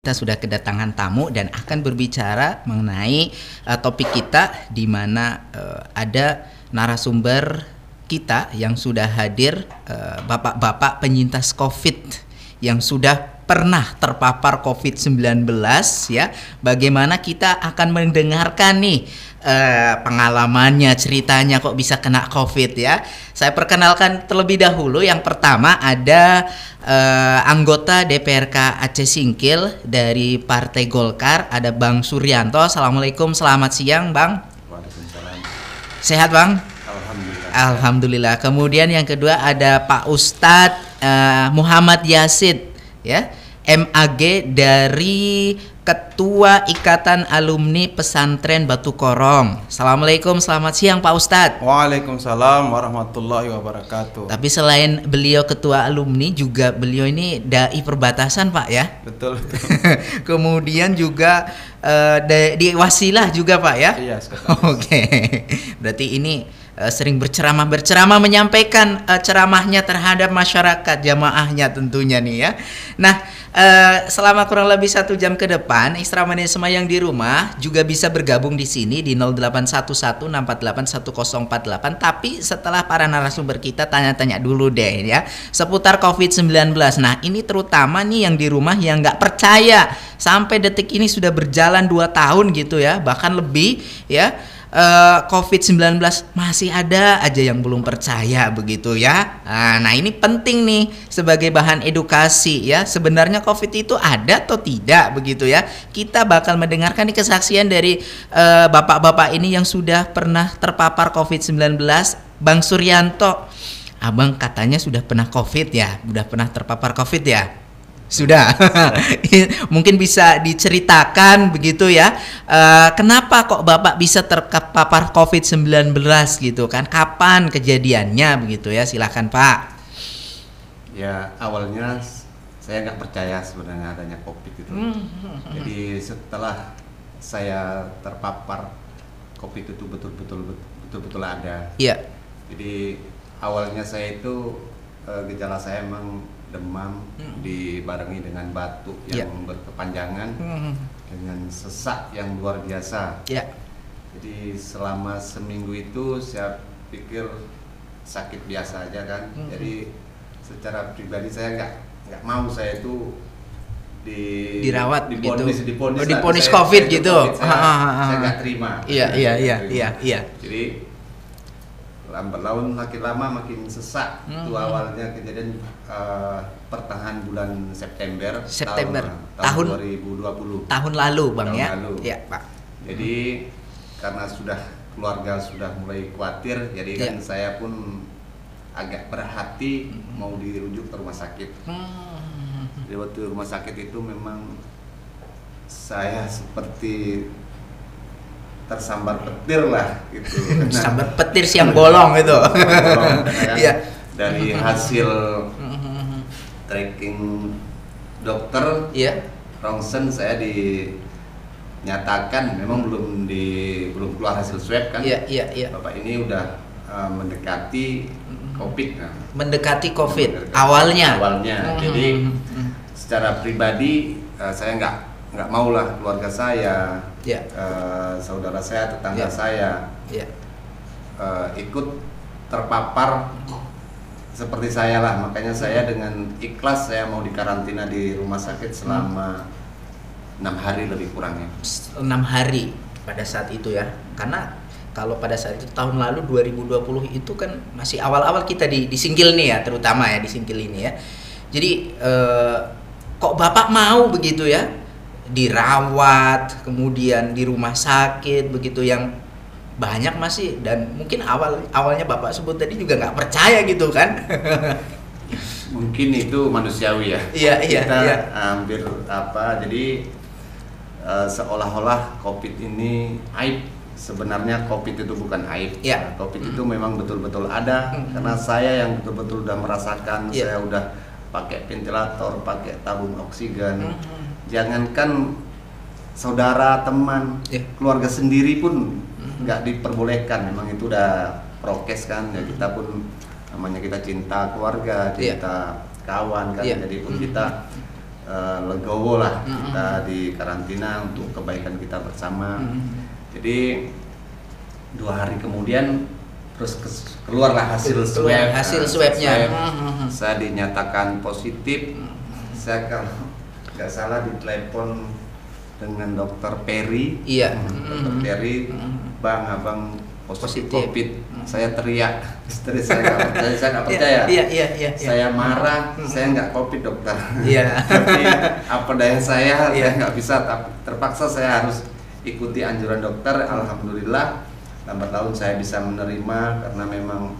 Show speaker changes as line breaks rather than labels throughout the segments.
Kita sudah kedatangan tamu dan akan berbicara mengenai topik kita di mana ada narasumber kita yang sudah hadir, bapak-bapak penyintas COVID yang sudah pernah terpapar COVID-19 ya. Bagaimana kita akan mendengarkan nih pengalamannya, ceritanya kok bisa kena COVID ya. Saya perkenalkan terlebih dahulu. Yang pertama ada anggota DPRK Aceh Singkil dari Partai Golkar, ada Bang Suryanto. Assalamualaikum, selamat siang Bang.
Waalaikumsalam.
Sehat Bang?
Alhamdulillah.
Alhamdulillah. Kemudian yang kedua ada Pak Ustadz Muhammad Yasid ya, MAG dari Ketua Ikatan Alumni Pesantren Batu Korong. Assalamualaikum, selamat siang Pak Ustadz.
Waalaikumsalam warahmatullahi wabarakatuh.
Tapi selain beliau ketua alumni, juga beliau ini dai perbatasan Pak ya.
Betul.
Kemudian juga di Wasilah juga Pak ya.
Iya, sekretaris.
Oke. Berarti ini sering berceramah menyampaikan ceramahnya terhadap masyarakat, jamaahnya tentunya nih ya. Nah, selama kurang lebih 1 jam ke depan, Isra Manisma yang di rumah juga bisa bergabung di sini di 0811-648-1048. Tapi setelah para narasumber kita tanya-tanya dulu deh ya seputar COVID-19. Nah, ini terutama nih yang di rumah yang nggak percaya sampai detik ini sudah berjalan 2 tahun gitu ya, bahkan lebih ya. COVID-19 masih ada aja yang belum percaya begitu ya. Nah ini penting nih sebagai bahan edukasi ya. Sebenarnya COVID itu ada atau tidak begitu ya. Kita bakal mendengarkan nih kesaksian dari bapak-bapak ini yang sudah pernah terpapar COVID-19. Bang Suryanto, Abang katanya sudah pernah COVID ya, sudah pernah terpapar COVID ya. Sudah. Mungkin bisa diceritakan begitu ya, kenapa kok Bapak bisa terpapar COVID-19 gitu kan, kapan kejadiannya begitu ya, silakan Pak.
Ya, awalnya saya nggak percaya sebenarnya adanya COVID itu. Jadi setelah saya terpapar COVID itu betul-betul ada.
Iya.
Jadi awalnya saya itu gejala saya emang demam dibarengi dengan batuk yang berkepanjangan dengan sesak yang luar biasa. Jadi selama seminggu itu saya pikir sakit biasa aja kan. Jadi secara pribadi saya nggak mau saya itu
dirawat
diponis
COVID gitu.
Saya nggak terima.
Iya.
Jadi lambat laun makin lama makin sesak. Itu awalnya kejadian pertengahan bulan September tahun 2020.
Tahun lalu Bang
tahun
ya.
Lalu.
Iya Pak.
Jadi karena keluarga sudah mulai khawatir, jadi kan saya pun agak berhati mau dirujuk ke rumah sakit. Jadi waktu rumah sakit itu memang saya seperti tersambar petir lah gitu.
Sambar petir siang bolong itu.
Iya. Dari hasil tracking dokter, rongsen saya dinyatakan memang belum keluar hasil swab kan.
Iya.
Bapak ini udah mendekati COVID.
Mendekati COVID awalnya.
Jadi secara pribadi saya nggak mau lah keluarga saya, saudara saya, tetangga saya ikut terpapar seperti saya lah. Makanya saya dengan ikhlas saya mau dikarantina di rumah sakit selama 6 hari lebih kurangnya.
6 hari pada saat itu ya, karena kalau pada saat itu tahun lalu 2020 itu kan masih awal-awal kita di Singkil nih ya, terutama ya di Singkil ini ya. Jadi kok Bapak mau begitu ya dirawat, kemudian di rumah sakit begitu, yang banyak masih, dan mungkin awalnya Bapak sebut tadi juga nggak percaya gitu kan.
Mungkin itu manusiawi ya. Kita hampir jadi seolah-olah COVID ini aib. Sebenarnya COVID itu bukan aib. COVID itu memang betul-betul ada, karena saya yang betul-betul udah merasakan. Saya udah pakai ventilator, pakai tabung oksigen. Jangankan saudara, teman, keluarga sendiri pun nggak diperbolehkan. Memang itu udah prokes kan ya. Kita pun namanya kita cinta keluarga, cinta kawan kan. Jadi pun kita legowo lah kita di karantina untuk kebaikan kita bersama. Jadi 2 hari kemudian terus keluarlah hasil swabnya. Saya dinyatakan positif. Saya kalau nggak salah ditelepon dengan dokter Peri.
Iya.
Dokter Peri, Bang, abang positif COVID. Saya teriak, istri saya nggak percaya.
Iya.
Saya marah, saya nggak COVID dokter.
Iya.
Tapi apa daya saya nggak bisa. Tapi terpaksa saya harus ikuti anjuran dokter. Alhamdulillah, lambat laun saya bisa menerima karena memang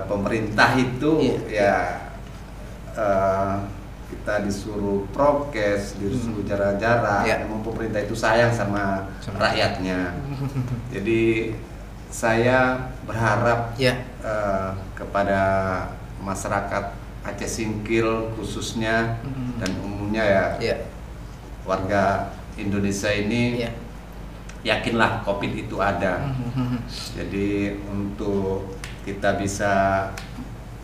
pemerintah itu kita disuruh prokes, disuruh jarak-jarak. Memang pemerintah itu sayang sama rakyatnya. Jadi saya berharap kepada masyarakat Aceh Singkil khususnya dan umumnya warga Indonesia ini yakinlah COVID itu ada. Jadi untuk kita bisa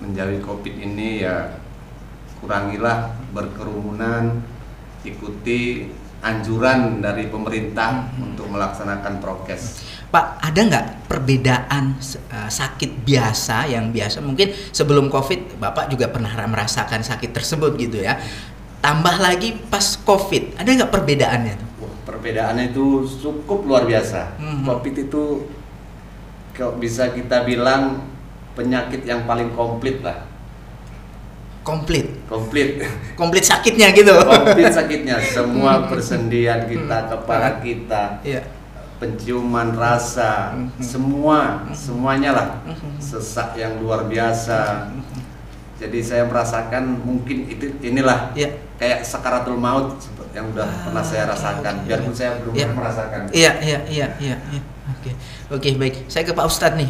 menjauhi COVID ini kurangilah berkerumunan, ikuti anjuran dari pemerintah untuk melaksanakan prokes.
Pak, ada nggak perbedaan sakit biasa yang biasa mungkin sebelum COVID Bapak juga pernah merasakan sakit tersebut gitu ya, tambah lagi pas COVID, ada nggak perbedaannya?
Perbedaannya itu cukup luar biasa. COVID itu bisa kita bilang penyakit yang paling komplit lah. Komplit
sakitnya gitu.
Komplit sakitnya, semua persendian kita, kepala kita, penciuman rasa, semuanya lah, sesak yang luar biasa. Jadi saya merasakan mungkin inilah kayak sakaratul maut yang udah pernah saya rasakan, biarpun saya belum merasakan.
Iya. Oke, baik. Saya ke Pak Ustadz nih,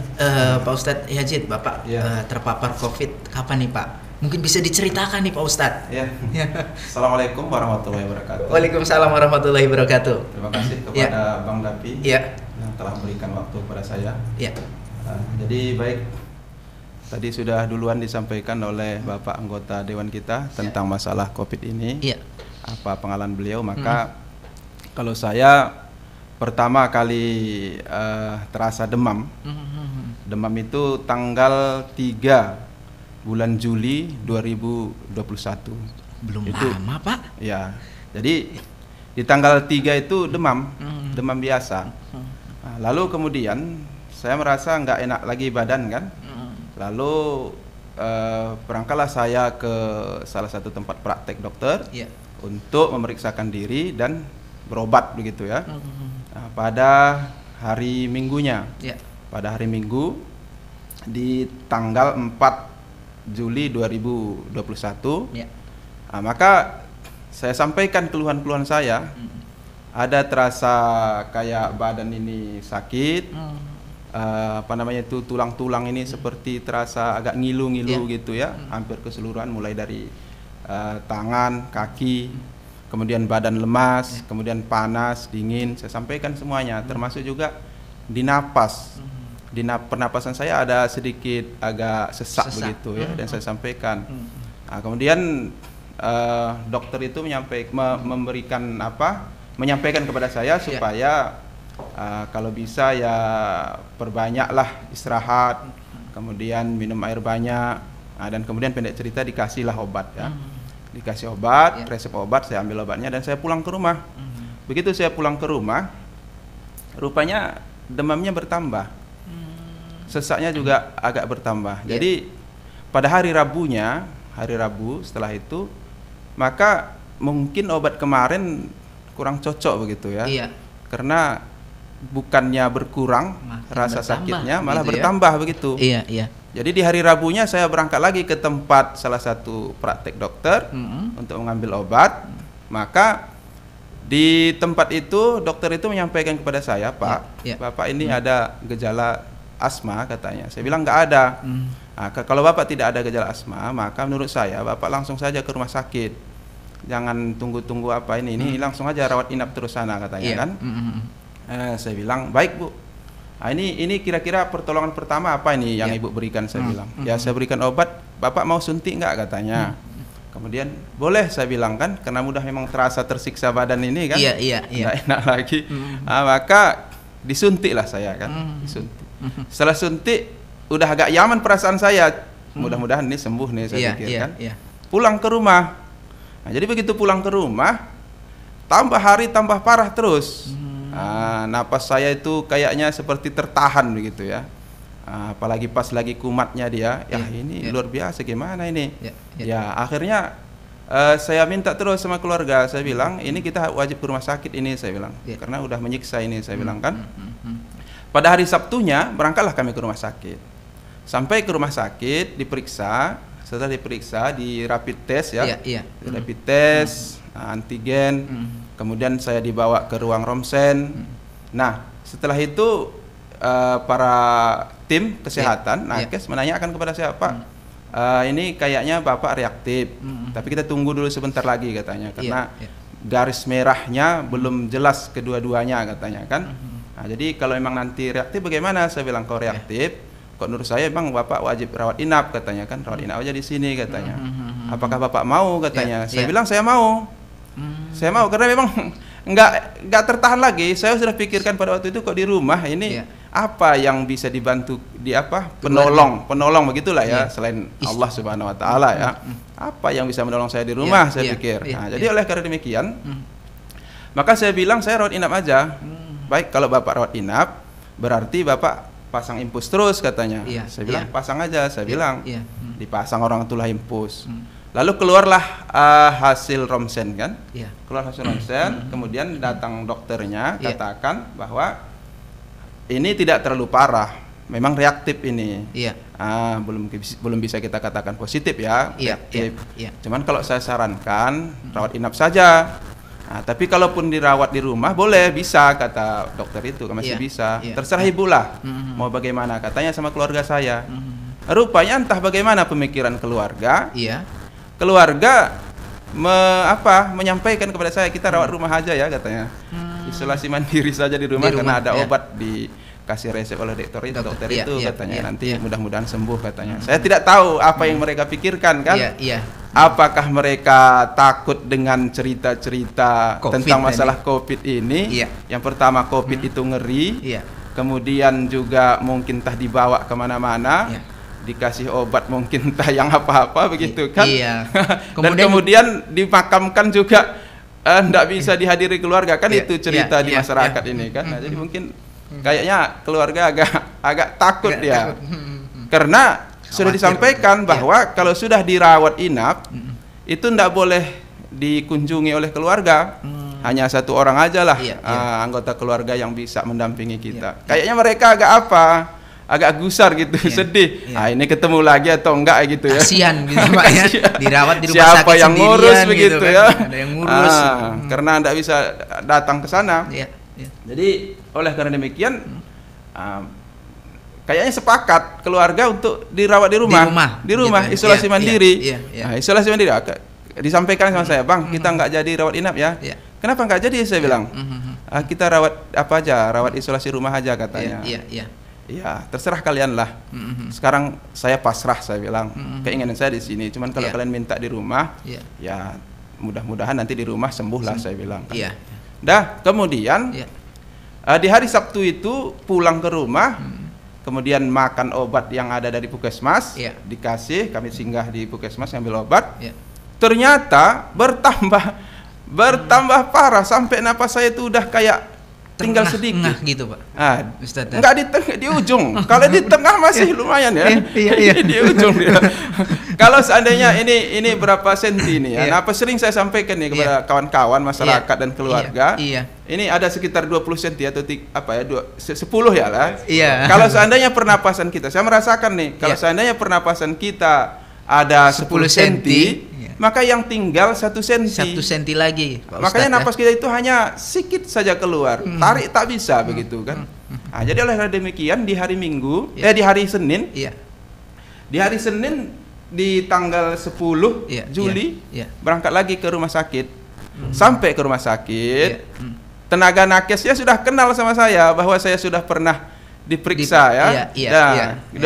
Pak Ustadz Yazid, Bapak terpapar COVID kapan nih Pak? Mungkin bisa diceritakan nih Pak Ustadz.
Assalamualaikum warahmatullahi wabarakatuh.
Waalaikumsalam warahmatullahi wabarakatuh.
Terima kasih kepada Bang Dapi yang telah memberikan waktu kepada saya. Jadi baik, tadi sudah duluan disampaikan oleh Bapak anggota Dewan kita tentang masalah COVID ini. Apa pengalaman beliau? Maka kalau saya pertama kali terasa demam. Demam itu tanggal 3 bulan Juli 2021.
Belum lama Pak?
Ya, jadi di tanggal 3 itu demam biasa. Nah, lalu kemudian saya merasa nggak enak lagi badan kan. Lalu berangkatlah saya ke salah satu tempat praktek dokter untuk memeriksakan diri dan berobat begitu ya. Nah, pada hari Minggunya, pada hari Minggu di tanggal 4 Juli 2021, nah, maka saya sampaikan keluhan-keluhan saya. Ada terasa kayak badan ini sakit, tulang-tulang ini seperti terasa agak ngilu-ngilu gitu ya, hampir keseluruhan mulai dari tangan, kaki, kemudian badan lemas, kemudian panas, dingin. Saya sampaikan semuanya, termasuk juga di napas. Di pernapasan saya ada sedikit agak sesak begitu ya, dan saya sampaikan. Nah, kemudian dokter itu menyampaikan kepada saya supaya kalau bisa ya perbanyaklah istirahat, kemudian minum air banyak, dan kemudian pendek cerita dikasihlah obat ya. Dikasih obat, resep obat, saya ambil obatnya dan saya pulang ke rumah. Begitu saya pulang ke rumah, rupanya demamnya bertambah. Sesaknya juga agak bertambah. Jadi pada hari Rabu setelah itu, maka mungkin obat kemarin kurang cocok begitu ya. Karena bukannya berkurang rasa sakitnya, malah gitu bertambah begitu. Jadi di hari Rabunya saya berangkat lagi ke tempat salah satu praktek dokter untuk mengambil obat. Maka di tempat itu dokter itu menyampaikan kepada saya, Pak, Bapak ini ada gejala asma katanya. Saya bilang nggak ada. Nah, kalau Bapak tidak ada gejala asma, maka menurut saya Bapak langsung saja ke rumah sakit. Jangan tunggu-tunggu apa ini langsung aja rawat inap terus sana katanya kan. Saya bilang baik Bu. Nah, ini kira-kira pertolongan pertama apa ini yang Ibu berikan? Saya bilang ya saya berikan obat. Bapak mau suntik nggak katanya. Kemudian boleh saya bilang kan, karena mudah memang terasa tersiksa badan ini kan, nggak enak lagi. Maka disuntik lah saya kan, disuntik. Setelah suntik, udah agak nyaman perasaan saya. Mudah-mudahan ini sembuh nih saya pikir kan. Pulang ke rumah. Nah, jadi begitu pulang ke rumah, tambah hari tambah parah terus. Napas saya itu kayaknya seperti tertahan begitu ya. Apalagi pas lagi kumatnya dia, ini luar biasa, gimana ini? Ya akhirnya saya minta terus sama keluarga, saya bilang ini kita wajib ke rumah sakit ini, saya bilang, karena udah menyiksa ini, saya bilang kan. Pada hari Sabtunya berangkatlah kami ke rumah sakit. Sampai ke rumah sakit diperiksa, setelah diperiksa di rapid test ya, rapid test, antigen, kemudian saya dibawa ke ruang ronsen. Nah setelah itu para tim kesehatan nakes menanyakan kepada saya, Pak, ini kayaknya Bapak reaktif, tapi kita tunggu dulu sebentar lagi katanya, karena garis merahnya belum jelas kedua-duanya katanya kan. Nah, jadi kalau memang nanti reaktif bagaimana? Saya bilang, kalau reaktif, kok menurut saya emang Bapak wajib rawat inap katanya kan, rawat inap aja di sini katanya. Apakah Bapak mau katanya? Saya bilang saya mau. Saya mau karena memang nggak tertahan lagi. Saya sudah pikirkan pada waktu itu, kok di rumah ini apa yang bisa dibantu di penolong begitulah ya, selain Allah Subhanahu Wa Taala ya. Apa yang bisa menolong saya di rumah? Saya pikir. Nah, jadi oleh karena demikian, maka saya bilang saya rawat inap aja. Baik, kalau Bapak rawat inap, berarti Bapak pasang infus terus katanya. Saya bilang pasang aja. Saya bilang dipasang orang itulah infus. Lalu keluarlah hasil ronsen kan, keluar hasil ronsen, kemudian datang dokternya katakan bahwa ini tidak terlalu parah, memang reaktif ini. Belum bisa kita katakan positif ya, reaktif. Cuman kalau saya sarankan rawat inap saja. Nah, tapi kalaupun dirawat di rumah boleh, bisa kata dokter itu, masih bisa. Terserah ibu lah, mau bagaimana katanya sama keluarga saya. Rupanya entah bagaimana pemikiran keluarga. Keluarga menyampaikan kepada saya, kita rawat rumah aja ya katanya. Isolasi mandiri saja di rumah karena ada obat dikasih resep oleh dokter itu katanya. Nanti mudah-mudahan sembuh katanya. Saya tidak tahu apa yang mereka pikirkan kan. Apakah mereka takut dengan cerita-cerita tentang masalah COVID ini? Yang pertama, COVID itu ngeri. Kemudian juga mungkin entah dibawa kemana-mana, dikasih obat mungkin entah yang apa-apa begitu kan. Dan kemudian dimakamkan juga tidak bisa dihadiri keluarga kan, itu cerita di masyarakat ini kan. Nah, jadi mungkin kayaknya keluarga agak takut ya, karena sudah disampaikan bahwa kalau sudah dirawat inap itu tidak boleh dikunjungi oleh keluarga. Hanya satu orang aja lah anggota keluarga yang bisa mendampingi kita. Kayaknya mereka agak gusar gitu, sedih. Ini ketemu lagi atau enggak gitu ya.
Kasihan gitu Pak ya. Dirawat di rumah
siapa
sakit
yang ngurus
gitu
begitu
kan.
ya.
Ada yang ngurus.
Karena enggak bisa datang ke sana. Jadi oleh karena demikian kayaknya sepakat keluarga untuk dirawat di rumah gitu, isolasi mandiri. Nah, isolasi mandiri disampaikan sama saya, Bang, kita nggak jadi rawat inap ya. Kenapa nggak jadi? Saya bilang kita rawat apa aja, rawat isolasi rumah aja katanya. Ya terserah kalian lah. Sekarang saya pasrah, saya bilang keinginan saya di sini. Cuman kalau kalian minta di rumah, ya mudah-mudahan nanti di rumah sembuh lah, saya bilang. Dah kemudian di hari Sabtu itu pulang ke rumah. Kemudian makan obat yang ada dari puskesmas, dikasih, kami singgah di puskesmas ngambil obat. Ternyata bertambah parah sampai napas saya itu udah kayak tinggal sedikit
gitu Pak.
Enggak di ujung. Kalau di tengah masih lumayan ya. Di ujung dia. Kalau seandainya ini berapa senti nih ya. Nah, apa sering saya sampaikan nih kepada kawan-kawan masyarakat dan keluarga. Ini ada sekitar 20 senti atau 10 ya lah. Kalau seandainya pernapasan kita, saya merasakan nih, kalau seandainya pernapasan kita ada 10 senti, maka yang tinggal 1 senti.
1 senti lagi Pak
makanya
Ustadz,
napas kita itu hanya sedikit saja keluar, tarik tak bisa begitu kan. Nah, jadi oleh karena demikian di hari Minggu, di hari Senin, di hari Senin di tanggal 10 Juli berangkat lagi ke rumah sakit. Sampai ke rumah sakit, tenaga nakesnya sudah kenal sama saya bahwa saya sudah pernah diperiksa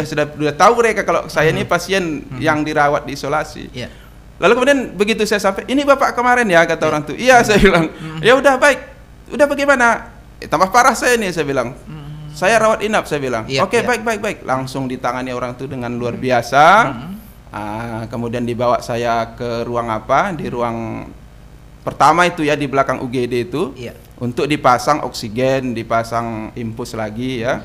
sudah tahu mereka kalau saya ini pasien yang dirawat di isolasi. Lalu kemudian begitu saya sampai, ini Bapak kemarin ya, kata orang tuh. Iya, saya bilang. Ya udah baik. Udah bagaimana? Tambah parah saya ini, saya bilang. Saya rawat inap, saya bilang. Oke, baik. Langsung ditangani orang tuh dengan luar biasa. Kemudian dibawa saya ke ruang apa? Di ruang pertama itu ya, di belakang UGD itu. Untuk dipasang oksigen, dipasang infus lagi ya.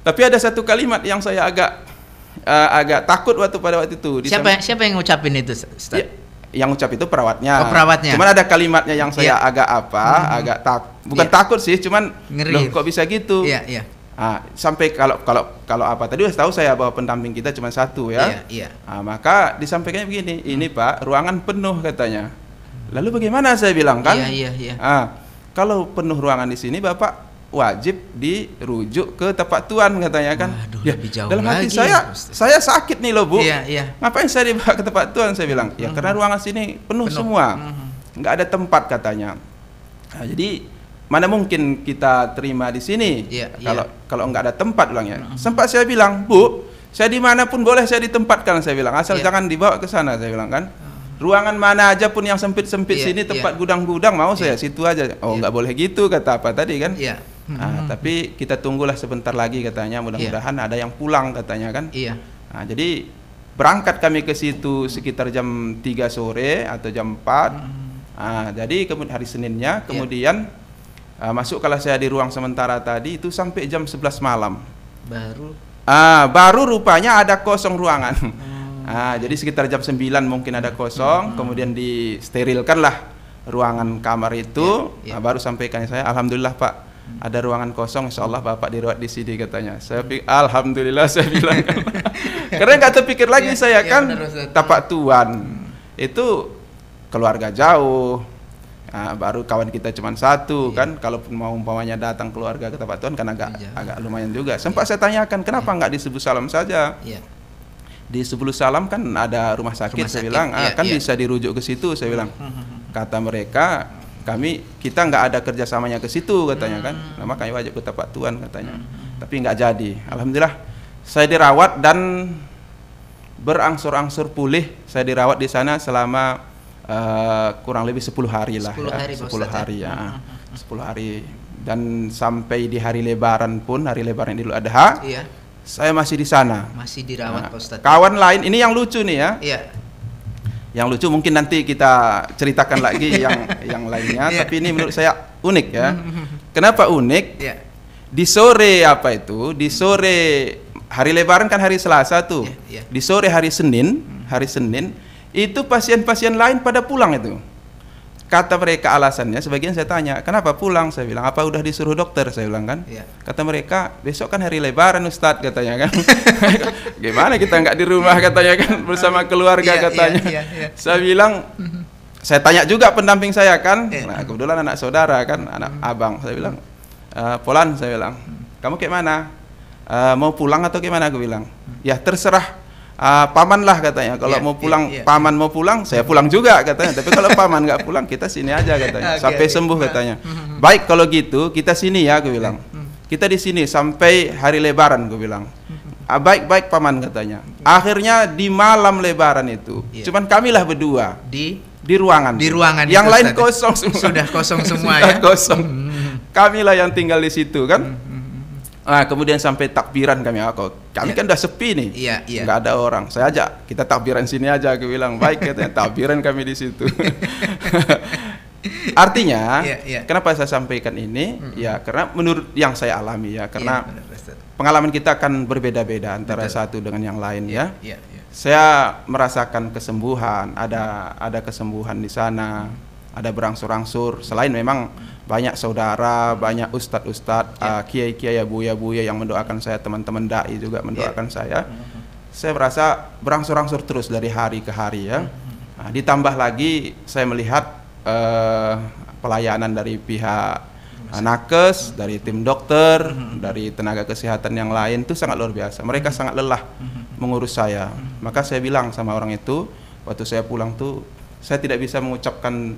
Tapi ada satu kalimat yang saya agak takut pada waktu itu.
Siapa yang ngucapin itu, Ustaz?
Ya, yang ngucap itu perawatnya.
Oh, perawatnya.
Cuman ada kalimatnya yang saya agak bukan takut sih, cuman loh kok bisa gitu. Sampai kalau apa tadi sudah tahu saya bahwa pendamping kita cuma satu ya. Maka disampaikannya begini, ini Pak, ruangan penuh katanya. Lalu bagaimana, saya bilang kan? Kalau penuh ruangan di sini Bapak wajib dirujuk ke tempat tuan katanya kan.
Waduh,
ya,
lebih jauh
dalam hati
lagi,
saya sakit nih loh Bu.
Ngapain
saya dibawa ke tempat tuan, saya bilang. Ya karena ruangan sini penuh semua. Nggak ada tempat katanya. Nah, jadi mana mungkin kita terima di sini kalau nggak ada tempat, bilangnya. Sempat saya bilang, Bu, saya dimanapun boleh saya ditempatkan, saya bilang, asal jangan dibawa ke sana, saya bilang kan. Ruangan mana aja pun yang sempit-sempit sini, tempat gudang-gudang mau saya situ aja. Oh nggak boleh gitu, kata apa tadi kan. Tapi kita tunggulah sebentar lagi katanya, mudah-mudahan ada yang pulang katanya kan. Jadi berangkat kami ke situ sekitar jam 3 sore atau jam 4. Jadi kemudian hari Seninnya kemudian masuk, kalau saya di ruang sementara tadi itu sampai jam 11 malam. Baru rupanya ada kosong ruangan. Jadi sekitar jam 9 mungkin ada kosong, kemudian disterilkan lah ruangan kamar itu. Baru sampaikan saya, alhamdulillah Pak, ada ruangan kosong, insya Allah Bapak dirawat di sini katanya. Saya pikir, alhamdulillah, saya bilang. Karena nggak terpikir lagi saya kan, tapak tuan itu keluarga jauh. Baru kawan kita cuma satu kan. Kalaupun mau umpamanya datang keluarga ke tempat tuan kan agak lumayan juga. Sempat saya tanyakan, kenapa nggak di Sebul Salam saja? Di Sebul Salam kan ada rumah sakit, saya bilang, kan bisa dirujuk ke situ, saya bilang. Kata mereka, kita nggak ada kerjasamanya ke situ katanya kan. Nah, makanya wajib ke tempat tuan katanya. Tapi nggak jadi. Alhamdulillah saya dirawat dan berangsur-angsur pulih. Saya dirawat di sana selama kurang lebih 10 hari lah. 10 hari ya. 10 hari. Dan sampai di hari Lebaran pun, hari Lebaran Idul Adha, saya masih di sana.
Masih dirawat, Pak Ustadz.
Kawan lain, ini yang lucu nih ya. Yang lucu mungkin nanti kita ceritakan lagi yang lainnya. Tapi ini menurut saya unik ya. Kenapa unik? Di sore Di sore hari Lebaran kan hari Selasa tuh. Di sore hari Senin itu pasien-pasien lain pada pulang itu. Kata mereka alasannya, sebagian saya tanya, kenapa pulang? Saya bilang, apa udah disuruh dokter? Saya bilang kan. Kata mereka, besok kan hari Lebaran Ustadz, katanya kan. Gimana kita nggak di rumah katanya kan, bersama keluarga katanya. Saya bilang, saya tanya juga pendamping saya kan. Nah, kebetulan anak saudara kan, anak abang. Saya bilang, Polan, saya bilang, kamu kayak mana? Mau pulang atau gimana? Aku bilang, ya terserah. Paman lah katanya, kalau mau pulang, paman mau pulang, saya pulang juga katanya. Tapi kalau paman nggak pulang, kita sini aja katanya, sampai sembuh katanya. Baik kalau gitu, kita sini ya, gue bilang. Kita di sini sampai hari Lebaran, gue bilang. Baik paman katanya. Akhirnya di malam Lebaran itu, cuman kamilah berdua di ruangan. Yang lain kosong semua.
Sudah kosong semua
ya. Kosong. Kamilah yang tinggal di situ kan. Kemudian sampai takbiran kami kan udah sepi nih, nggak ada orang. Saya ajak, kita takbiran sini aja, aku bilang. Baik katanya, takbiran kami di situ. Artinya, kenapa saya sampaikan ini? Ya karena menurut yang saya alami ya, karena pengalaman kita akan berbeda-beda antara satu dengan yang lain ya. Saya merasakan kesembuhan, ada kesembuhan di sana, ada berangsur-angsur. Selain memang banyak saudara, banyak ustadz-ustadz, kiai-kiai, buya-buya yang mendoakan saya, teman-teman dai juga mendoakan saya. Saya merasa berangsur-angsur terus dari hari ke hari ya. Ditambah lagi saya melihat pelayanan dari pihak nakes, dari tim dokter, dari tenaga kesehatan yang lain itu sangat luar biasa. Mereka sangat lelah mengurus saya. Maka saya bilang sama orang itu, waktu saya pulang tuh, saya tidak bisa mengucapkan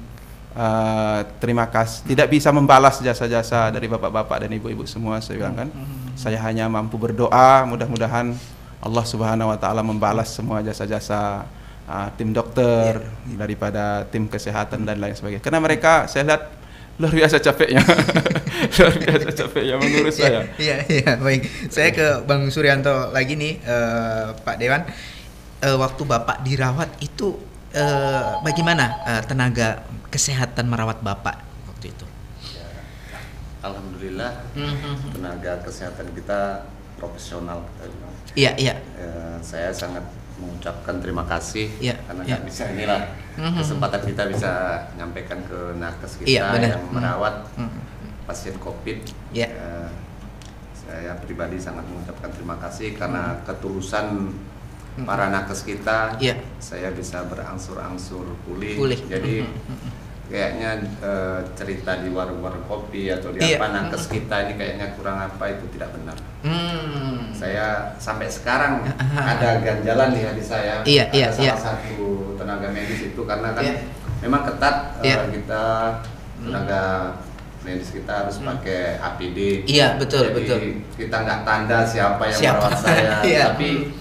terima kasih, tidak bisa membalas jasa-jasa dari bapak-bapak dan ibu-ibu semua, saya bilang kan. Saya hanya mampu berdoa, mudah-mudahan Allah Subhanahu wa taala membalas semua jasa-jasa tim dokter, daripada tim kesehatan dan lain sebagainya. Karena mereka saya lihat luar biasa capeknya, luar biasa capeknya menurut saya.
Iya, baik. Saya ke Bang Suryanto lagi nih, Pak Dewan. Waktu Bapak dirawat itu bagaimana tenaga kesehatan merawat Bapak waktu itu?
Ya, alhamdulillah tenaga kesehatan kita profesional.
Iya.
Saya sangat mengucapkan terima kasih karena nggak bisa inilah kesempatan kita bisa menyampaikan ke nakes kita yang merawat pasien COVID. Saya pribadi sangat mengucapkan terima kasih karena ketulusan para nakes kita. Saya bisa berangsur-angsur pulih. Jadi kayaknya cerita di warung-warung kopi atau di apa nakes kita ini kayaknya kurang apa itu tidak benar. Saya sampai sekarang ada ganjalan di hati saya. Ada salah satu tenaga medis itu karena kan memang ketat kita tenaga medis kita harus pakai APD.
Betul.
Kita nggak tanda siapa yang merawat saya, tapi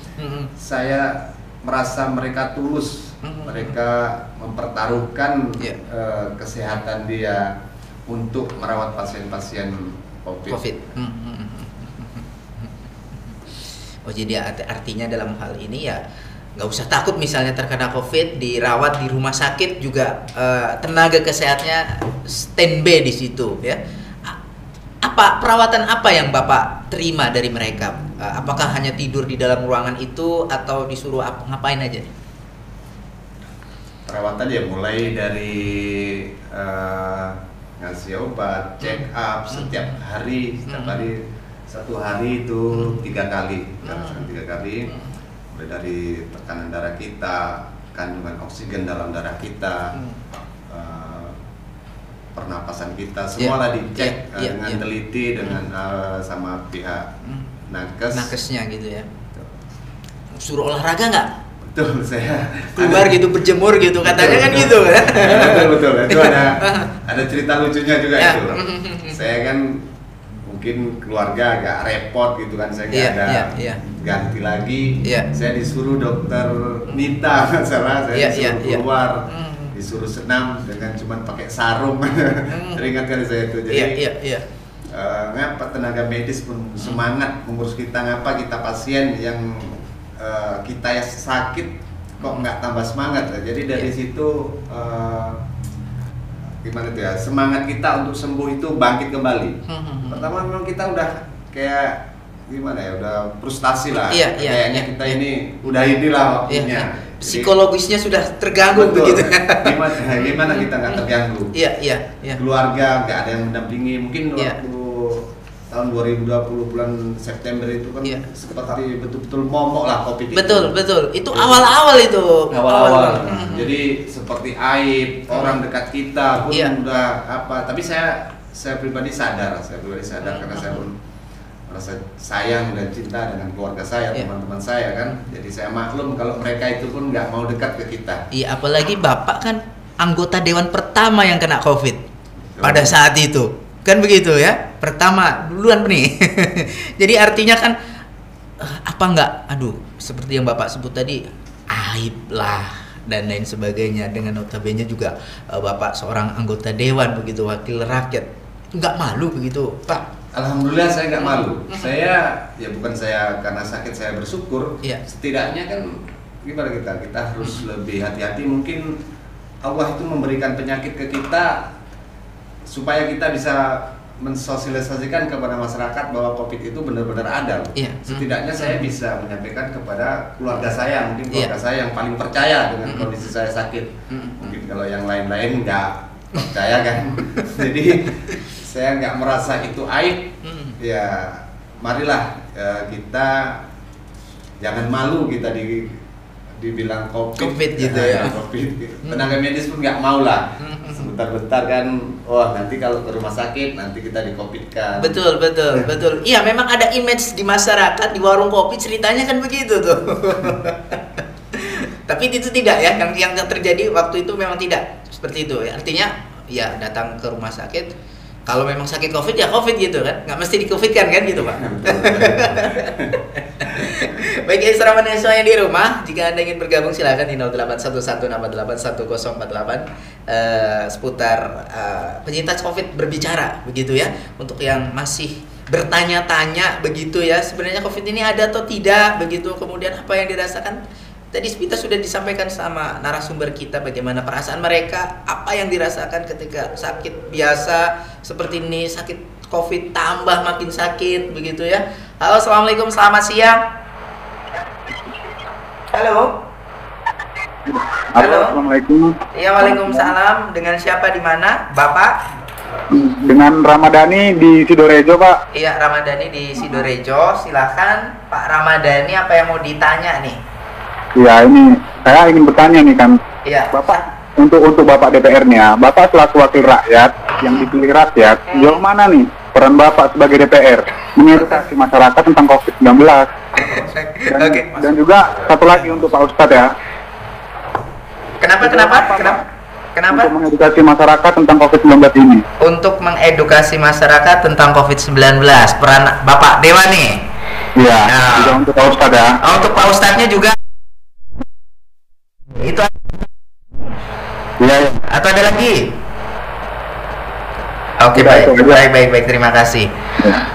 saya merasa mereka tulus. Mereka mempertaruhkan kesehatan dia untuk merawat pasien-pasien COVID.
Oh, jadi artinya dalam hal ini ya nggak usah takut misalnya terkena COVID, dirawat di rumah sakit juga tenaga kesehatannya standby di situ ya. Apa perawatan apa yang Bapak terima dari mereka? Apakah hanya tidur di dalam ruangan itu atau disuruh ngapain aja?
Perawatan ya mulai dari ngasih obat, check up setiap hari, satu hari itu 3 kali, mulai dari tekanan darah kita, kandungan oksigen dalam darah kita, pernapasan kita, semualah dicek dengan teliti dengan sama pihak
nakesnya gitu ya. Suruh olahraga nggak?
Betul, saya
keluar gitu berjemur gitu katanya kan gitu kan.
Betul. Itu ada cerita lucunya juga itu. Saya kan mungkin keluarga agak repot gitu kan, saya nggak ada ganti lagi. Saya disuruh dokter Nita salah, saya disuruh keluar, disuruh senam dengan cuman pakai sarung. Teringat kali saya itu. Jadi ngapa tenaga medis pun semangat mengurus kita, ngapa kita pasien yang kita yang sakit kok nggak tambah semangat. Jadi dari situ gimana tuh ya, semangat kita untuk sembuh itu bangkit kembali. Pertama memang kita udah kayak gimana ya, udah frustasi lah. Kayaknya kita ini udah inilah waktunya.
Psikologisnya sudah terganggu. Betul. Begitu.
Gimana kita nggak terganggu? Keluarga nggak ada yang mendampingi. Mungkin waktu tahun 2020 bulan September itu kan seperti betul-betul momok lah COVID itu.
Betul. Itu awal-awal itu.
Awal-awal. Jadi seperti aib orang dekat kita pun udah apa. Tapi saya pribadi sadar karena saya pun merasa sayang dan cinta dengan keluarga saya, teman-teman saya kan. Jadi saya maklum kalau mereka itu pun nggak mau dekat ke kita. Apalagi
Bapak kan anggota dewan pertama yang kena COVID pada saat itu. Kan begitu ya, pertama duluan nih. Jadi artinya kan apa enggak, seperti yang Bapak sebut tadi, aib lah dan lain sebagainya. Dengan notabene juga Bapak seorang anggota dewan begitu, wakil rakyat, nggak malu begitu Pak?
Alhamdulillah saya nggak malu. Saya bukan saya karena sakit saya bersyukur. Setidaknya kan gimana kita harus lebih hati-hati. Mungkin Allah itu memberikan penyakit ke kita supaya kita bisa mensosialisasikan kepada masyarakat bahwa COVID itu benar-benar ada. Setidaknya saya bisa menyampaikan kepada keluarga saya, mungkin keluarga saya yang paling percaya dengan kondisi saya sakit. Mungkin kalau yang lain-lain nggak percaya kan. Jadi saya nggak merasa itu aib. Marilah kita jangan malu kita dibilang COVID gitu ya. COVID. Tenaga medis pun nggak mau lah. Sebentar-bentar kan, nanti kalau ke rumah sakit nanti kita di-COVID-kan.
Betul. Iya, memang ada image di masyarakat di warung kopi ceritanya kan begitu tuh. Tapi itu tidak ya, yang terjadi waktu itu memang tidak seperti itu. Artinya datang ke rumah sakit kalau memang sakit COVID ya COVID gitu kan, nggak mesti di COVID kan gitu Pak. Baik Isra Mahasiswa yang di rumah, jika Anda ingin bergabung silakan di 0811688848 seputar penyintas COVID berbicara begitu ya. Untuk yang masih bertanya-tanya begitu ya, sebenarnya COVID ini ada atau tidak begitu, kemudian apa yang dirasakan. Tadi kita sudah disampaikan sama narasumber kita bagaimana perasaan mereka, apa yang dirasakan ketika sakit biasa seperti ini, sakit COVID tambah makin sakit begitu ya. Halo, assalamualaikum, selamat siang. Halo.
Halo, assalamualaikum.
Iya, waalaikumsalam. Dengan siapa di mana, Bapak?
Dengan Ramadhani di Sidorejo, Pak.
Iya, Ramadhani di Sidorejo. Silakan, Pak Ramadhani, apa yang mau ditanya nih?
Ya, ini saya ingin bertanya nih kan,
Iya.
Bapak, untuk Bapak DPR-nya, Bapak selaku wakil rakyat yang dipilih rakyat, sejauh mana nih peran Bapak sebagai DPR mengedukasi masyarakat tentang COVID-19? Dan juga satu lagi untuk Pak Ustadz ya.
Kenapa?
Untuk mengedukasi masyarakat tentang COVID-19 ini.
Untuk mengedukasi masyarakat tentang COVID-19, peran Bapak Dewa nih.
Iya,
Nah.
juga untuk Pak Ustadz ya.
Oh, untuk Pak Ustadznya juga. Itu
Iya, ya.
atau ada lagi? Oke,
Tidak, itu aja.
baik, terima kasih.
Ya.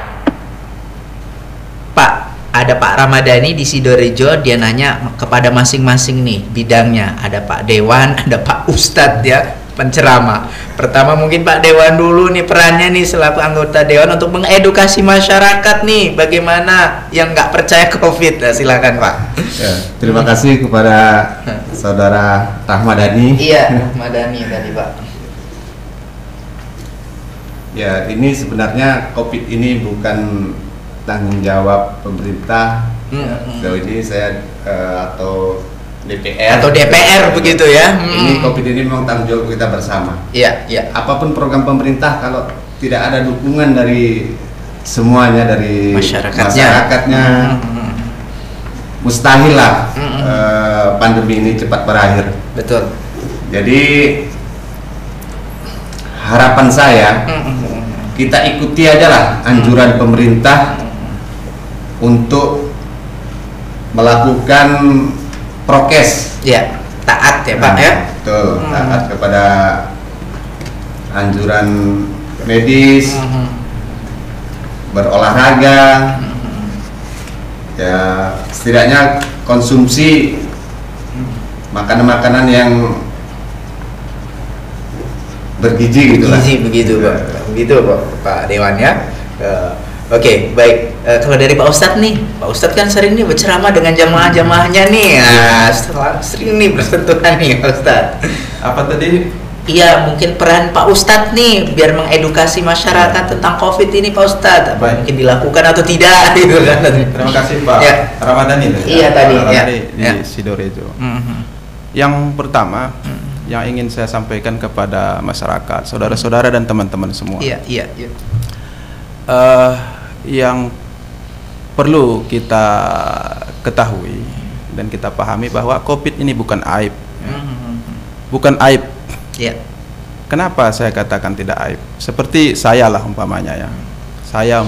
Pak, ada Pak Ramadhani di Sidorejo, dia nanya kepada masing-masing nih bidangnya. Ada Pak Dewan, ada Pak Ustadz ya, penceramah. Pertama mungkin Pak Dewan dulu nih perannya nih selaku anggota Dewan untuk mengedukasi masyarakat nih bagaimana yang nggak percaya COVID. Nah, silakan Pak.
Ya, terima kasih kepada Saudara Rahmadani.
Iya, Ramadhani tadi Pak.
Ya, ini sebenarnya COVID ini bukan tanggung jawab pemerintah. Ya, sejauh ini saya atau DPR
begitu ya.
Ini COVID ini memang tanggung jawab kita bersama.
Iya.
Apapun program pemerintah, kalau tidak ada dukungan dari semuanya, dari masyarakatnya, mustahil lah pandemi ini cepat berakhir.
Betul.
Jadi harapan saya kita ikuti aja lah anjuran pemerintah untuk melakukan prokes.
Ya, taat ya Pak ya.
Betul, taat kepada anjuran medis, berolahraga, ya setidaknya konsumsi makanan-makanan yang bergizi gitu lah.
Gizi begitu Pak. Begitu Pak Dewan ya. Oke, baik. Kalau dari Pak Ustadz nih, Pak Ustadz kan sering nih berceramah dengan jamaah-jamaahnya nih. Nah, sering nih bersentuhan nih Pak Ustadz.
Apa tadi?
Iya, mungkin peran Pak Ustadz nih biar mengedukasi masyarakat tentang COVID ini Pak Ustadz. Apa
Baik.
mungkin dilakukan atau tidak gitu kan.
Terima kasih Pak
Ya.
Ramadhani.
Iya, tadi,
Ramadhani
ya.
di
Ya.
Sidorejo. Yang pertama, yang ingin saya sampaikan kepada masyarakat, saudara-saudara dan teman-teman semua.
Iya.
Yang perlu kita ketahui dan kita pahami bahwa COVID ini bukan aib, bukan aib.
Iya.
Kenapa saya katakan tidak aib? Seperti saya lah umpamanya ya. Saya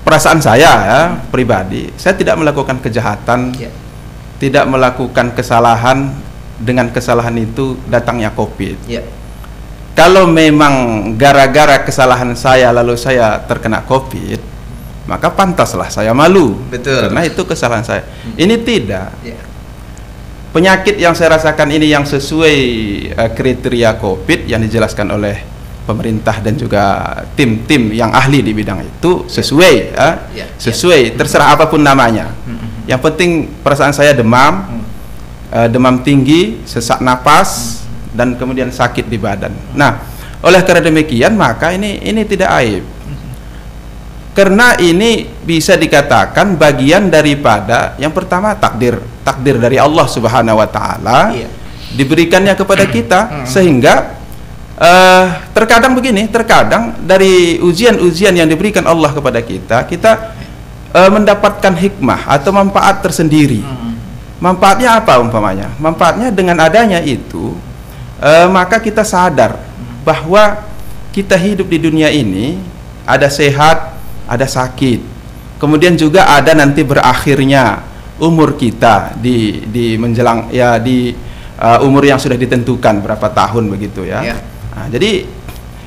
perasaan saya ya pribadi, saya tidak melakukan kejahatan,
Iya.
tidak melakukan kesalahan. Dengan kesalahan itu datangnya COVID.
Iya.
Kalau memang gara-gara kesalahan saya lalu saya terkena COVID, maka pantaslah saya malu.
Betul.
Karena itu kesalahan saya. Ini tidak.
Iya.
Penyakit yang saya rasakan ini yang sesuai kriteria COVID yang dijelaskan oleh pemerintah dan juga tim-tim yang ahli di bidang itu sesuai,
Ya.
sesuai. Terserah apapun namanya. Yang penting perasaan saya demam, demam tinggi, sesak napas, dan kemudian sakit di badan. Nah, oleh karena demikian maka ini tidak aib. Karena ini bisa dikatakan bagian daripada yang pertama takdir dari Allah Subhanahu wa taala.
Iya.
Diberikannya kepada kita sehingga terkadang dari ujian-ujian yang diberikan Allah kepada kita mendapatkan hikmah atau manfaat tersendiri. Manfaatnya apa umpamanya? Manfaatnya dengan adanya itu maka kita sadar bahwa kita hidup di dunia ini ada sehat, ada sakit. Kemudian juga ada nanti berakhirnya umur kita di menjelang ya di umur yang sudah ditentukan berapa tahun begitu ya. Nah, jadi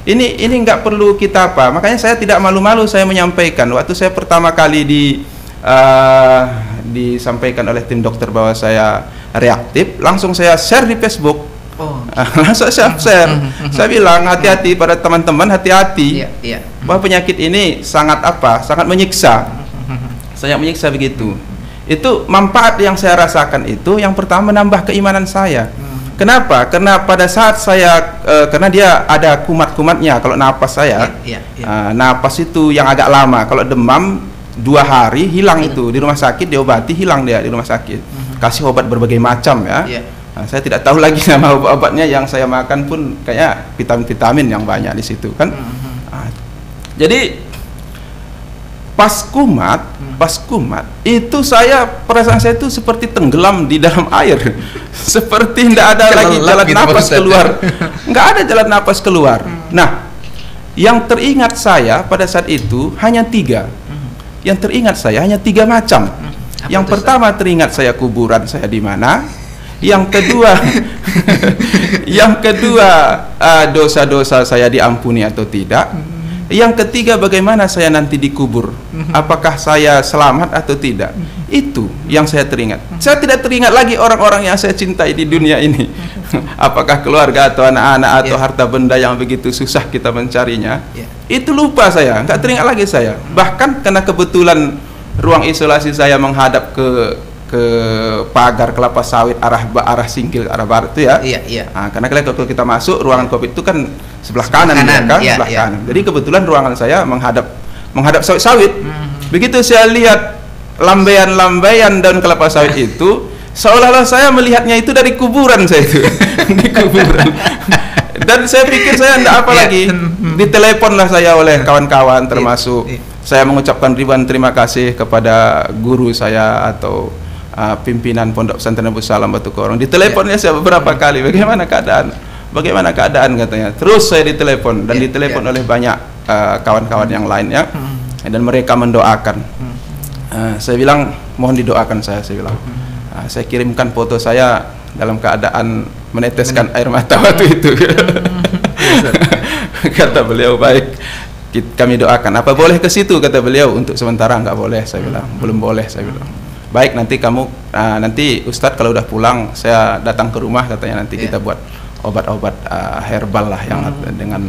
ini nggak perlu kita apa. Makanya saya tidak malu-malu saya menyampaikan waktu saya pertama kali disampaikan oleh tim dokter bahwa saya reaktif, langsung saya share di Facebook. Langsung saya share. Saya bilang hati-hati pada teman-teman, hati-hati bahwa penyakit ini sangat sangat menyiksa. Sangat menyiksa begitu. Itu manfaat yang saya rasakan itu yang pertama menambah keimanan saya. Kenapa? Karena pada saat saya karena dia ada kumat-kumatnya kalau napas saya. Napas itu yang agak lama. Kalau demam 2 hari hilang itu di rumah sakit, diobati hilang dia di rumah sakit. Kasih obat berbagai macam ya. Nah, saya tidak tahu lagi nama obat-obatnya, yang saya makan pun kayak vitamin-vitamin yang banyak di situ kan. Nah, jadi pas kumat itu perasaan saya itu seperti tenggelam di dalam air. Seperti tidak ada lagi jalan napas keluar. Nggak ada jalan napas keluar. Nah, yang teringat saya pada saat itu hanya 3. Yang teringat saya hanya 3 macam. Yang pertama teringat saya kuburan saya di mana. Yang kedua dosa-dosa saya diampuni atau tidak. Yang ketiga bagaimana saya nanti dikubur, apakah saya selamat atau tidak. Itu yang saya teringat. Saya tidak teringat lagi orang-orang yang saya cintai di dunia ini. Apakah keluarga atau anak-anak atau harta benda yang begitu susah kita mencarinya. Itu lupa saya, nggak teringat lagi saya. Bahkan karena kebetulan ruang isolasi saya menghadap ke pagar kelapa sawit arah Singkil, arah barat itu ya. Nah, karena kalau kita masuk ruangan COVID itu kan sebelah kanan kan, sebelah kanan. Jadi kebetulan ruangan saya menghadap sawit-sawit. Begitu saya lihat lambaian-lambaian daun kelapa sawit itu, seolah-olah saya melihatnya itu dari kuburan saya itu. Di kuburan. Dan saya pikir saya tidak apa lagi. Diteleponlah saya oleh kawan-kawan, termasuk saya mengucapkan ribuan terima kasih kepada guru saya atau pimpinan Pondok Pesantren Abu Salam Batu Korong. Diteleponnya saya beberapa kali, bagaimana keadaan katanya. Terus saya ditelepon dan ditelepon oleh banyak kawan-kawan yang lain ya. Dan mereka mendoakan. Saya bilang mohon didoakan saya bilang. Saya kirimkan foto saya dalam keadaan meneteskan air mata waktu itu. Kata beliau, baik, kami doakan. Apa boleh ke situ, kata beliau. Untuk sementara nggak boleh, saya bilang. Belum boleh, saya bilang. Baik, nanti nanti Ustadz kalau udah pulang saya datang ke rumah, katanya, nanti kita buat obat-obat herbal lah yang dengan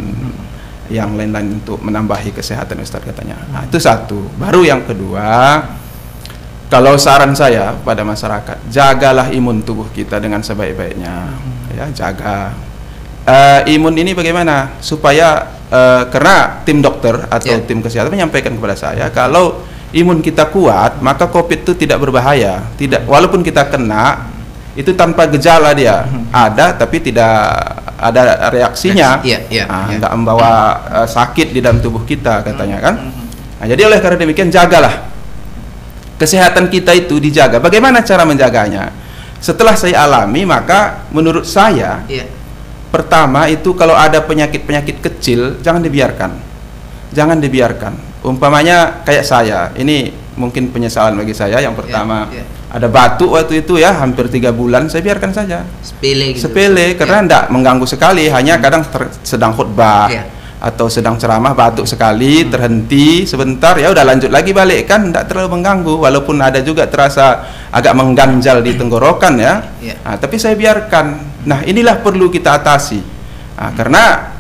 yang lain-lain untuk menambahi kesehatan Ustadz, katanya. Nah, itu satu. Baru yang kedua, kalau saran saya pada masyarakat, jagalah imun tubuh kita dengan sebaik-baiknya, ya, jaga. Imun ini bagaimana supaya karena tim dokter atau tim kesehatan menyampaikan kepada saya kalau imun kita kuat, maka COVID itu tidak berbahaya. Walaupun kita kena, itu tanpa gejala dia. Ada, tapi tidak ada reaksinya. Nggak membawa sakit di dalam tubuh kita, katanya kan. Nah, jadi oleh karena demikian, jagalah. Kesehatan kita itu dijaga. Bagaimana cara menjaganya? Setelah saya alami, maka menurut saya, pertama itu kalau ada penyakit-penyakit kecil, jangan dibiarkan. Jangan dibiarkan. Umpamanya kayak saya, ini mungkin penyesalan bagi saya. Yang pertama ada batuk waktu itu ya, hampir 3 bulan saya biarkan saja. Sepele gitu. Sepele, karena tidak mengganggu sekali. Hanya kadang sedang khutbah atau sedang ceramah, batuk sekali, terhenti sebentar, ya udah lanjut lagi balik, kan tidak terlalu mengganggu. Walaupun ada juga terasa agak mengganjal di tenggorokan ya. Nah, tapi saya biarkan. Nah, inilah perlu kita atasi. Nah, karena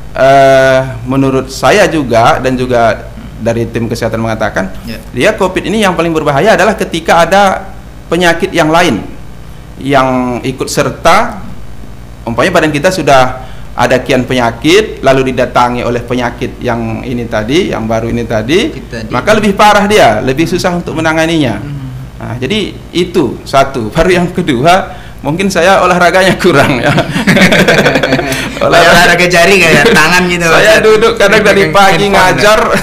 menurut saya juga, dan juga dari tim kesehatan mengatakan, dia COVID ini yang paling berbahaya adalah ketika ada penyakit yang lain yang ikut serta. Umpamanya badan kita sudah ada kian penyakit, lalu didatangi oleh penyakit yang ini tadi, yang baru ini tadi, maka lebih parah dia, lebih susah untuk menanganinya. Nah, jadi itu satu. Baru yang kedua, mungkin saya olahraganya kurang ya.
Olahraga jari kayak tangan gitu.
Saya duduk kadang dari pagi ngajar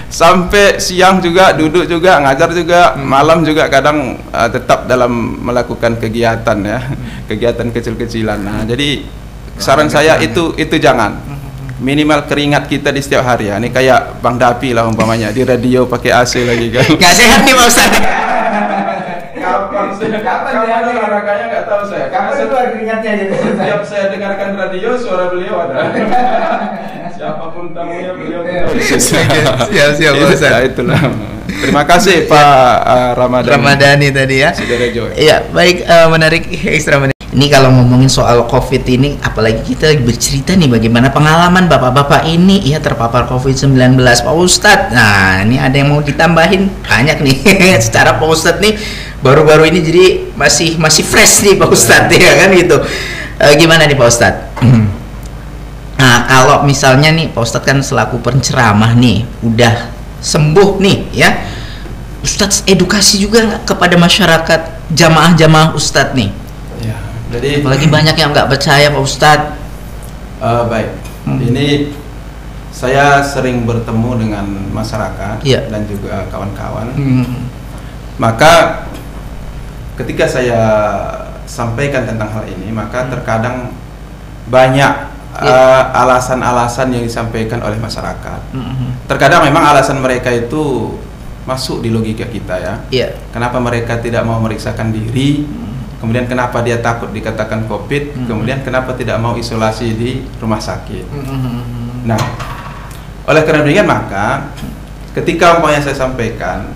sampai siang juga duduk juga, ngajar juga, malam juga kadang tetap dalam melakukan kegiatan ya, kegiatan kecil-kecilan. Nah, jadi saran saya itu jangan. minimal keringat kita di setiap hari ya. Ini kayak Bang Dapi lah umpamanya di radio pakai AC lagi kan.
Nggak sehat nih Pak Ustadz.
Kapan dia ada olahraganya nggak tahu saya. Karena
keluar keringatnya gitu.
setiap saya dengarkan radio suara beliau ada. Siapapun tamunya beliau.
Siap Pak Ustadz.
Ya, itulah. Terima kasih Pak
Ramadhani tadi ya.
Sidorejo.
Iya, baik, menarik, ekstra menarik. Ini kalau ngomongin soal COVID ini, apalagi kita bercerita nih bagaimana pengalaman bapak-bapak ini ya terpapar COVID-19 Pak Ustadz. Nah, ini ada yang mau ditambahin? Banyak nih. Secara Pak Ustadz nih baru-baru ini jadi masih fresh nih Pak Ustadz ya kan gitu. Gimana nih Pak Ustadz? Nah, kalau misalnya nih Pak Ustadz kan selaku penceramah nih udah sembuh nih ya, Ustadz edukasi juga nggak kepada masyarakat jamaah-jamaah Ustadz nih?
Ya, jadi
apalagi banyak yang nggak percaya Pak Ustadz.
Baik, ini saya sering bertemu dengan masyarakat dan juga kawan-kawan. Maka ketika saya sampaikan tentang hal ini, maka terkadang banyak alasan-alasan yang disampaikan oleh masyarakat. Terkadang memang alasan mereka itu masuk di logika kita ya. Kenapa mereka tidak mau meriksakan diri? Kemudian kenapa dia takut dikatakan COVID? Kemudian kenapa tidak mau isolasi di rumah sakit? Nah, oleh karena demikian maka ketika umpamanya saya sampaikan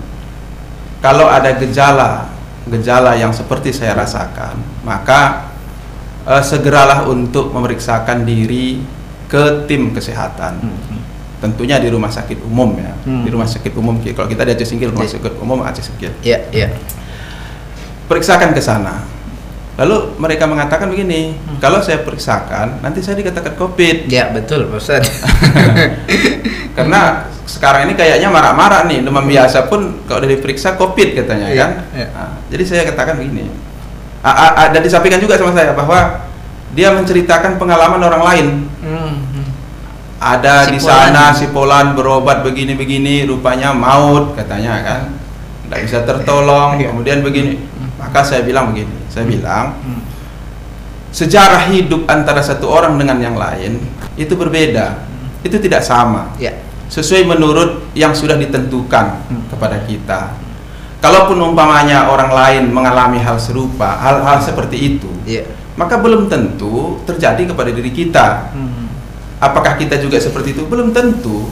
kalau ada gejala yang seperti saya rasakan, maka segeralah untuk memeriksakan diri ke tim kesehatan. Tentunya di rumah sakit umum ya. Di rumah sakit umum, kalau kita di Aceh Singkil, rumah sakit umum Aceh Singkil. Periksakan ke sana. Lalu mereka mengatakan begini, kalau saya periksakan nanti saya dikatakan COVID.
Ya betul Pak Ustadz.
Karena sekarang ini kayaknya marah-marah nih, demam biasa pun kalau udah diperiksa COVID katanya kan. Nah, jadi saya katakan begini, dan disampaikan juga sama saya bahwa dia menceritakan pengalaman orang lain. Ada di sana si Polan berobat begini-begini, rupanya maut katanya kan, tidak bisa tertolong. Kemudian begini. Maka saya bilang begini, saya bilang sejarah hidup antara satu orang dengan yang lain itu berbeda, itu tidak sama, sesuai menurut yang sudah ditentukan kepada kita. Kalaupun umpamanya orang lain mengalami hal serupa, hal-hal seperti itu, maka belum tentu terjadi kepada diri kita. Apakah kita juga seperti itu? Belum tentu.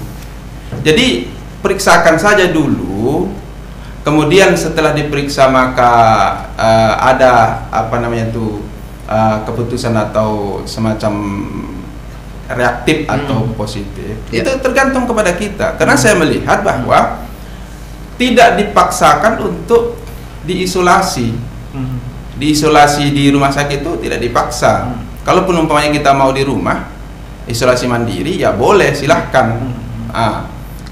Jadi periksakan saja dulu. Kemudian setelah diperiksa maka ada keputusan atau semacam reaktif atau positif. Itu tergantung kepada kita. Karena saya melihat bahwa tidak dipaksakan untuk diisolasi. Diisolasi di rumah sakit itu tidak dipaksa. Kalaupun umpamanya kita mau di rumah isolasi mandiri, ya boleh, silahkan.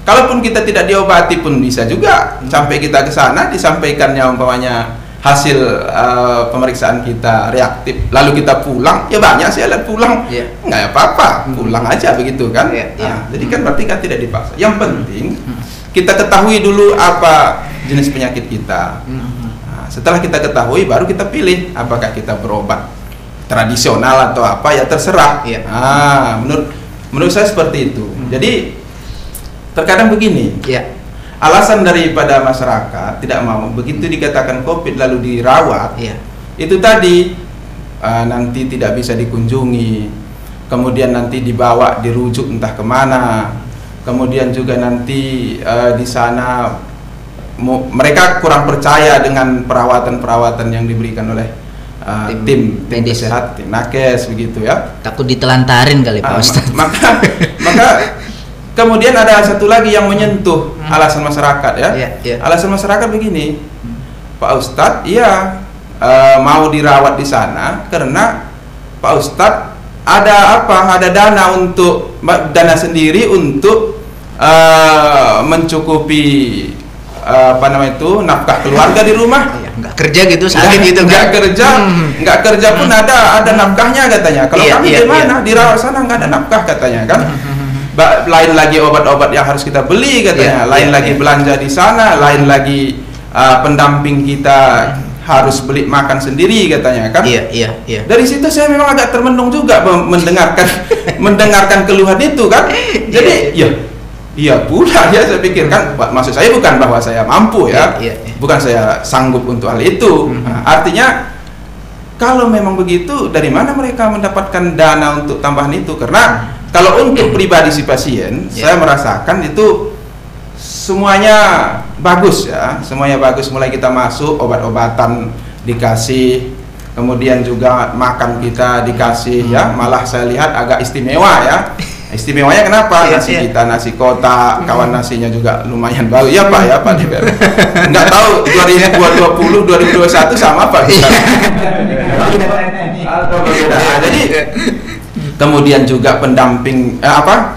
Kalaupun kita tidak diobati pun bisa juga sampai kita ke sana disampaikannya umpamanya hasil pemeriksaan kita reaktif, lalu kita pulang, ya banyak sih lihat pulang, nggak apa-apa, pulang aja begitu kan. Jadi kan berarti kan tidak dipaksa. Yang penting kita ketahui dulu apa jenis penyakit kita. Setelah kita ketahui baru kita pilih apakah kita berobat tradisional atau apa, ya terserah. Menurut saya seperti itu. Jadi terkadang begini, alasan daripada masyarakat tidak mau begitu dikatakan COVID lalu dirawat, itu tadi nanti tidak bisa dikunjungi, kemudian nanti dibawa dirujuk entah kemana, kemudian juga nanti di sana mereka kurang percaya dengan perawatan yang diberikan oleh tim kesehatan, tim nakes begitu ya.
Takut ditelantarin kali Pak Ustadz.
Maka kemudian ada satu lagi yang menyentuh alasan masyarakat ya. Alasan masyarakat begini, Pak Ustadz, mau dirawat di sana karena Pak Ustadz ada dana untuk sendiri untuk mencukupi nafkah keluarga di rumah.
Nggak kerja gitu, sakit gitu
nggak kerja pun ada nafkahnya katanya. Kalau kami gimana dirawat sana nggak ada nafkah katanya kan. Lain lagi obat-obat yang harus kita beli katanya, lain lagi belanja di sana, lain lagi pendamping kita harus beli makan sendiri katanya kan.
Iya.
Dari situ saya memang agak termenung juga mendengarkan keluhan itu kan. Jadi iya pula ya, saya pikir kan, maksud saya bukan bahwa saya mampu ya, bukan saya sanggup untuk hal itu. Nah, artinya kalau memang begitu, dari mana mereka mendapatkan dana untuk tambahan itu? Karena kalau untuk pribadi si pasien, saya merasakan itu semuanya bagus ya, semuanya bagus. Mulai kita masuk, obat-obatan dikasih, kemudian juga makan kita dikasih ya, malah saya lihat agak istimewa ya. Istimewanya kenapa? Nasi kita nasi kotak, kawan nasinya juga lumayan bagus ya Pak DPR. Nggak tahu 2020 2021 sama Pak. Jadi kemudian juga pendamping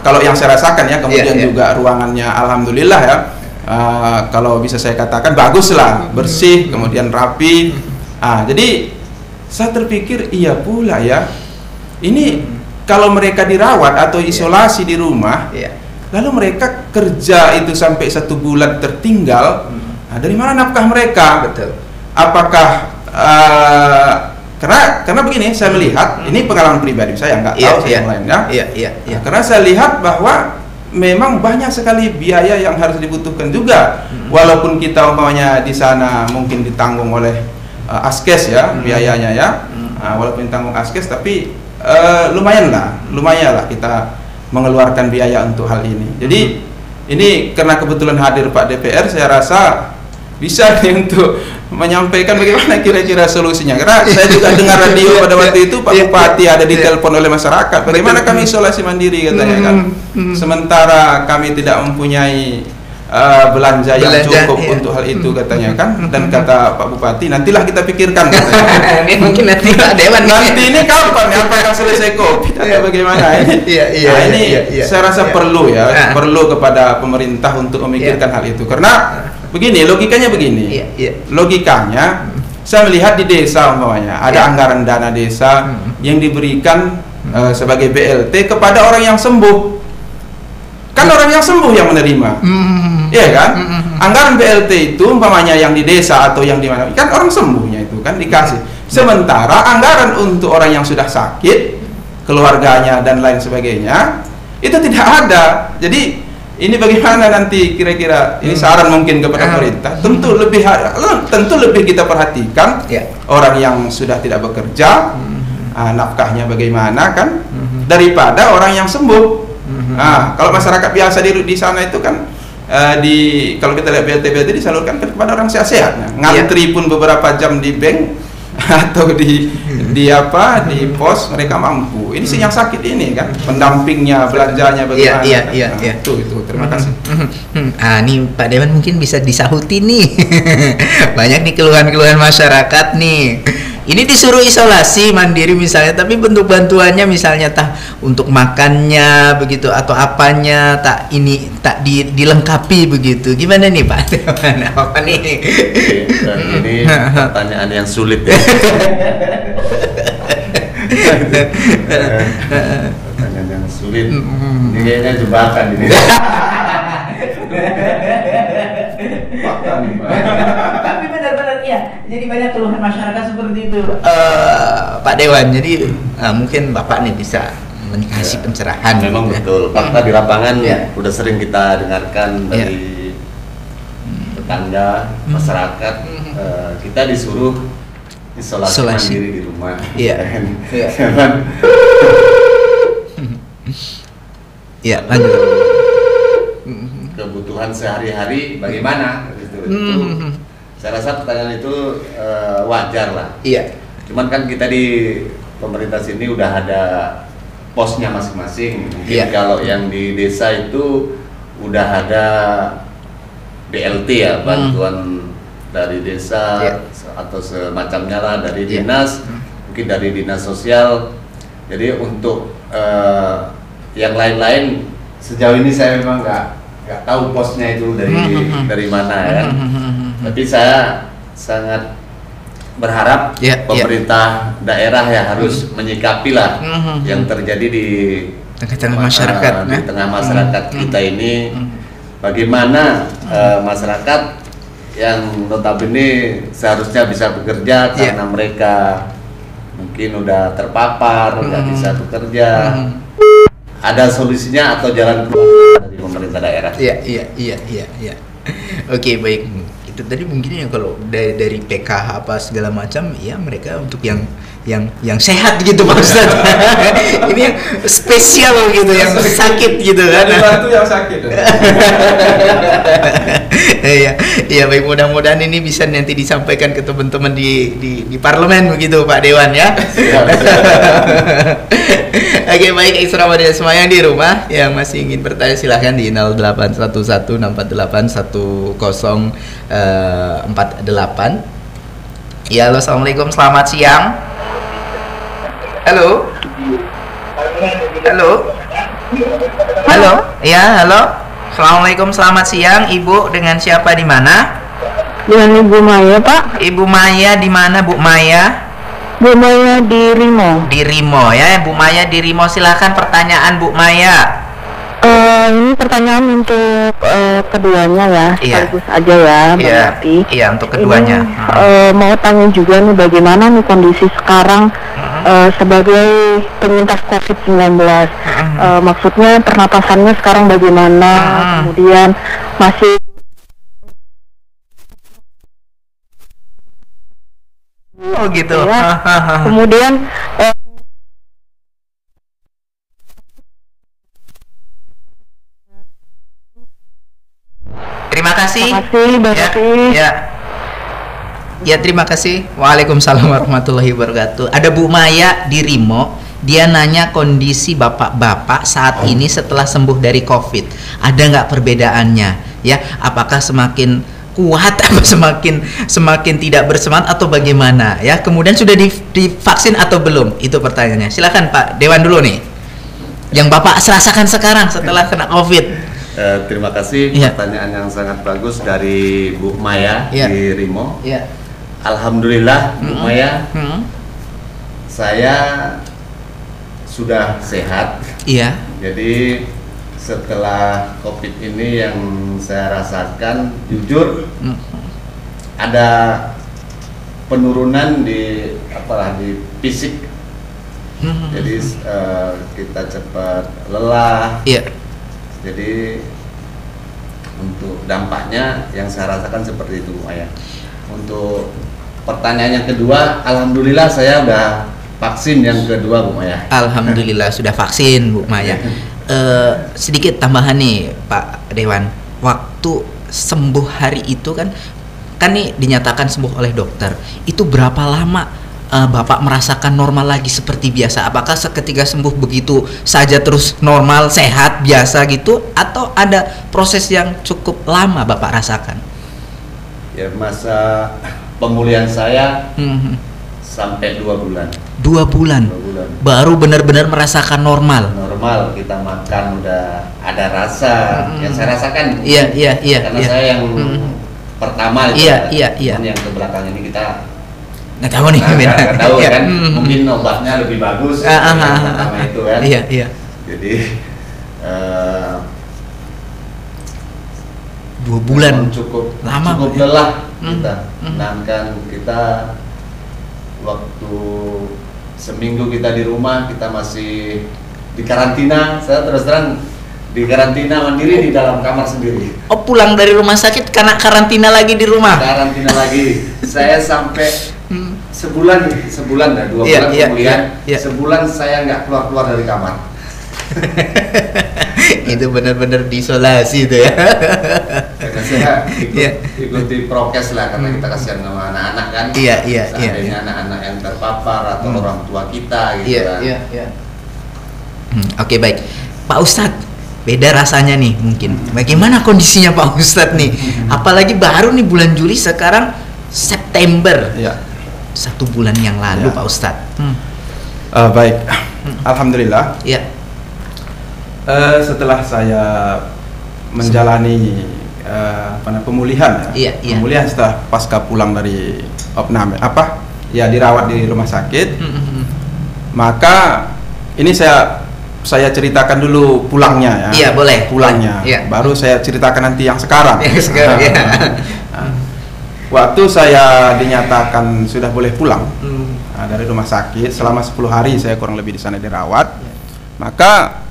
kalau yang saya rasakan ya, kemudian juga ruangannya alhamdulillah ya, kalau bisa saya katakan bagus lah, bersih, kemudian rapi. Jadi saya terpikir iya pula ya, ini kalau mereka dirawat atau isolasi di rumah, lalu mereka kerja itu sampai 1 bulan tertinggal, dari mana nafkah mereka?
Betul.
Apakah karena begini, saya melihat ini pengalaman pribadi saya, nggak tahu yang lainnya. Karena saya lihat bahwa memang banyak sekali biaya yang harus dibutuhkan juga, walaupun kita umpamanya di sana mungkin ditanggung oleh Askes ya biayanya ya, walaupun ditanggung Askes, tapi lumayan lah kita mengeluarkan biaya untuk hal ini. Jadi ini karena kebetulan hadir Pak DPR, saya rasa bisa nih untuk menyampaikan bagaimana kira-kira solusinya. Karena saya juga dengar radio pada waktu itu Pak Bupati ada ditelepon oleh masyarakat, bagaimana kami isolasi mandiri katanya kan. Sementara kami tidak mempunyai belanja yang cukup untuk hal itu katanya kan. Dan kata Pak Bupati, nantilah kita pikirkan katanya.
Ini mungkin nanti Pak Dewan
nanti ini kapan ya, apakah selesai COVID atau bagaimana ini? Saya rasa perlu ya, perlu kepada pemerintah untuk memikirkan hal itu. Karena begini, logikanya begini. Logikanya saya melihat di desa umpamanya ada anggaran dana desa yang diberikan sebagai BLT kepada orang yang sembuh. Kan orang yang sembuh yang menerima, iya kan? Anggaran BLT itu umpamanya yang di desa atau yang di mana, kan orang sembuhnya itu kan dikasih. Sementara anggaran untuk orang yang sudah sakit, keluarganya dan lain sebagainya, itu tidak ada. Jadi ini bagaimana nanti kira-kira, ini saran mungkin kepada pemerintah, tentu lebih kita perhatikan orang yang sudah tidak bekerja, nafkahnya bagaimana kan, daripada orang yang sembuh. Kalau masyarakat biasa di sana itu kan kalau kita lihat BLT disalurkan kepada orang sehat-sehat, ngantri pun beberapa jam di bank atau di pos mereka mampu. Ini sih yang sakit ini kan, pendampingnya, belanjanya bagaimana. Itu terima kasih.
Nih Pak Dewan mungkin bisa disahuti nih. Banyak nih keluhan-keluhan masyarakat nih. Ini disuruh isolasi mandiri misalnya, tapi bentuk bantuannya misalnya untuk makannya begitu atau apanya dilengkapi begitu. Gimana nih Pak? Apa nih?
Ini pertanyaan yang sulit ya. Pertanyaan yang sulit. Ini kayaknya jebakan ini.
Tapi benar-benar ya, jadi banyak keluhan masyarakat seperti itu, Pak Dewan. Jadi mungkin Bapak nih bisa kasih pencerahan.
Memang betul, fakta di lapangan udah sering kita dengarkan dari tetangga, masyarakat. Kita disuruh isolasi mandiri di rumah.
Lanjut.
Kebutuhan sehari-hari bagaimana gitu. Itu saya rasa pertanyaan itu wajar lah. Cuman kan kita di pemerintah sini udah ada posnya masing-masing. Mungkin kalau yang di desa itu udah ada BLT ya, bantuan dari desa atau semacamnya lah, dari dinas, mungkin dari dinas sosial. Jadi untuk yang lain-lain sejauh ini saya memang nggak tahu posnya itu dari mana ya. Tapi saya sangat berharap pemerintah daerah ya harus menyikapi lah yang terjadi di
tengah masyarakat,
di tengah masyarakat kita ini. Bagaimana masyarakat yang notabene seharusnya bisa bekerja karena mereka mungkin udah terpapar, nggak bisa bekerja. Ada solusinya atau jalan keluar dari pemerintah daerah?
Iya. Oke, baik. Itu tadi mungkin ya kalau dari PKH apa segala macam, ya mereka untuk yang sehat gitu Pak Ustadz. Ini yang spesial gitu, yang sakit gitu kan.
Bantu yang sakit.
Iya baik, mudah-mudahan ini bisa nanti disampaikan ke teman-teman di parlemen begitu Pak Dewan ya. Oke, baik, ekstra pada semua yang di rumah yang masih ingin bertanya silahkan di 0811641048. Ya, halo, assalamualaikum, selamat siang. Halo. Ya, halo. Assalamualaikum, selamat siang. Ibu dengan siapa di mana?
Dengan Ibu Maya, Pak.
Ibu Maya di mana, Bu Maya?
Bu Maya di Rimo.
Di Rimo ya, Bu Maya di Rimo. Silakan pertanyaan Bu Maya.
Ini pertanyaan untuk keduanya ya, sekaligus aja ya, Mbak Yati.
Iya, untuk keduanya.
Ini, mau tanya juga nih bagaimana nih kondisi sekarang sebagai penyintas COVID-19. Maksudnya pernapasannya sekarang bagaimana? Kemudian masih
gitu.
Ya. Kemudian
terima kasih. Ya, terima kasih. Waalaikumsalam warahmatullahi wabarakatuh. Ada Bu Maya di Rimo. Dia nanya kondisi bapak-bapak saat ini setelah sembuh dari COVID. Ada nggak perbedaannya? Ya, apakah semakin kuat atau semakin tidak bersemangat atau bagaimana? Ya, kemudian sudah divaksin atau belum? Itu pertanyaannya. Silakan Pak Dewan dulu nih. Yang Bapak rasakan sekarang setelah kena COVID.
Terima kasih, pertanyaan yang sangat bagus dari Bu Maya di Rimo. Alhamdulillah Bu Maya, saya sudah sehat. Jadi setelah COVID ini yang saya rasakan, jujur ada penurunan di fisik. Jadi kita cepat lelah. Jadi untuk dampaknya yang saya rasakan seperti itu, Bu Maya. Untuk pertanyaan yang kedua, alhamdulillah saya udah vaksin yang kedua, Bu Maya.
Alhamdulillah sudah vaksin, Bu Maya. Sedikit tambahan nih, Pak Dewan. Waktu sembuh hari itu kan nih dinyatakan sembuh oleh dokter. Itu berapa lama Bapak merasakan normal lagi seperti biasa? Apakah seketika sembuh begitu saja terus normal, sehat, biasa gitu? Atau ada proses yang cukup lama Bapak rasakan?
Ya, masa pemulihan saya sampai 2 bulan.
2 bulan? Baru benar-benar merasakan normal?
Normal, kita makan udah ada rasa. Yang saya rasakan.
Iya.
Karena saya yang pertama itu.
Iya.
Yang ke belakang ini kita
nggak tahu nih,
nggak tahu kan, mungkin obatnya lebih bagus yang pertama itu kan. Iya. Jadi
2 bulan
cukup
lama,
cukup lelah kita. Sedangkan kita waktu seminggu kita di rumah, kita masih di karantina. Saya terus terang di karantina mandiri di dalam kamar sendiri.
Oh, pulang dari rumah sakit karena karantina lagi di rumah?
Karantina lagi. Saya sampai sebulan dah, 2 bulan kemudian sebulan saya nggak keluar dari kamar.
Itu benar-benar diisolasi itu ya.
Karena saya ikuti prokes lah, karena kita kasihan sama anak-anak kan. Seandainya anak-anak yang terpapar atau orang tua kita gitu kan.
Oke, baik. Pak Ustadz, beda rasanya nih mungkin. Bagaimana kondisinya Pak Ustadz nih? Apalagi baru nih bulan Juli, sekarang September. 1 bulan yang lalu Pak Ustadz.
Baik, alhamdulillah. Setelah saya menjalani pemulihan pemulihan setelah pasca pulang dari opname dirawat di rumah sakit, maka ini saya ceritakan dulu pulangnya ya.
Boleh.
Pulangnya. Baru saya ceritakan nanti yang sekarang. waktu saya dinyatakan sudah boleh pulang dari rumah sakit selama 10 hari saya kurang lebih di sana dirawat, maka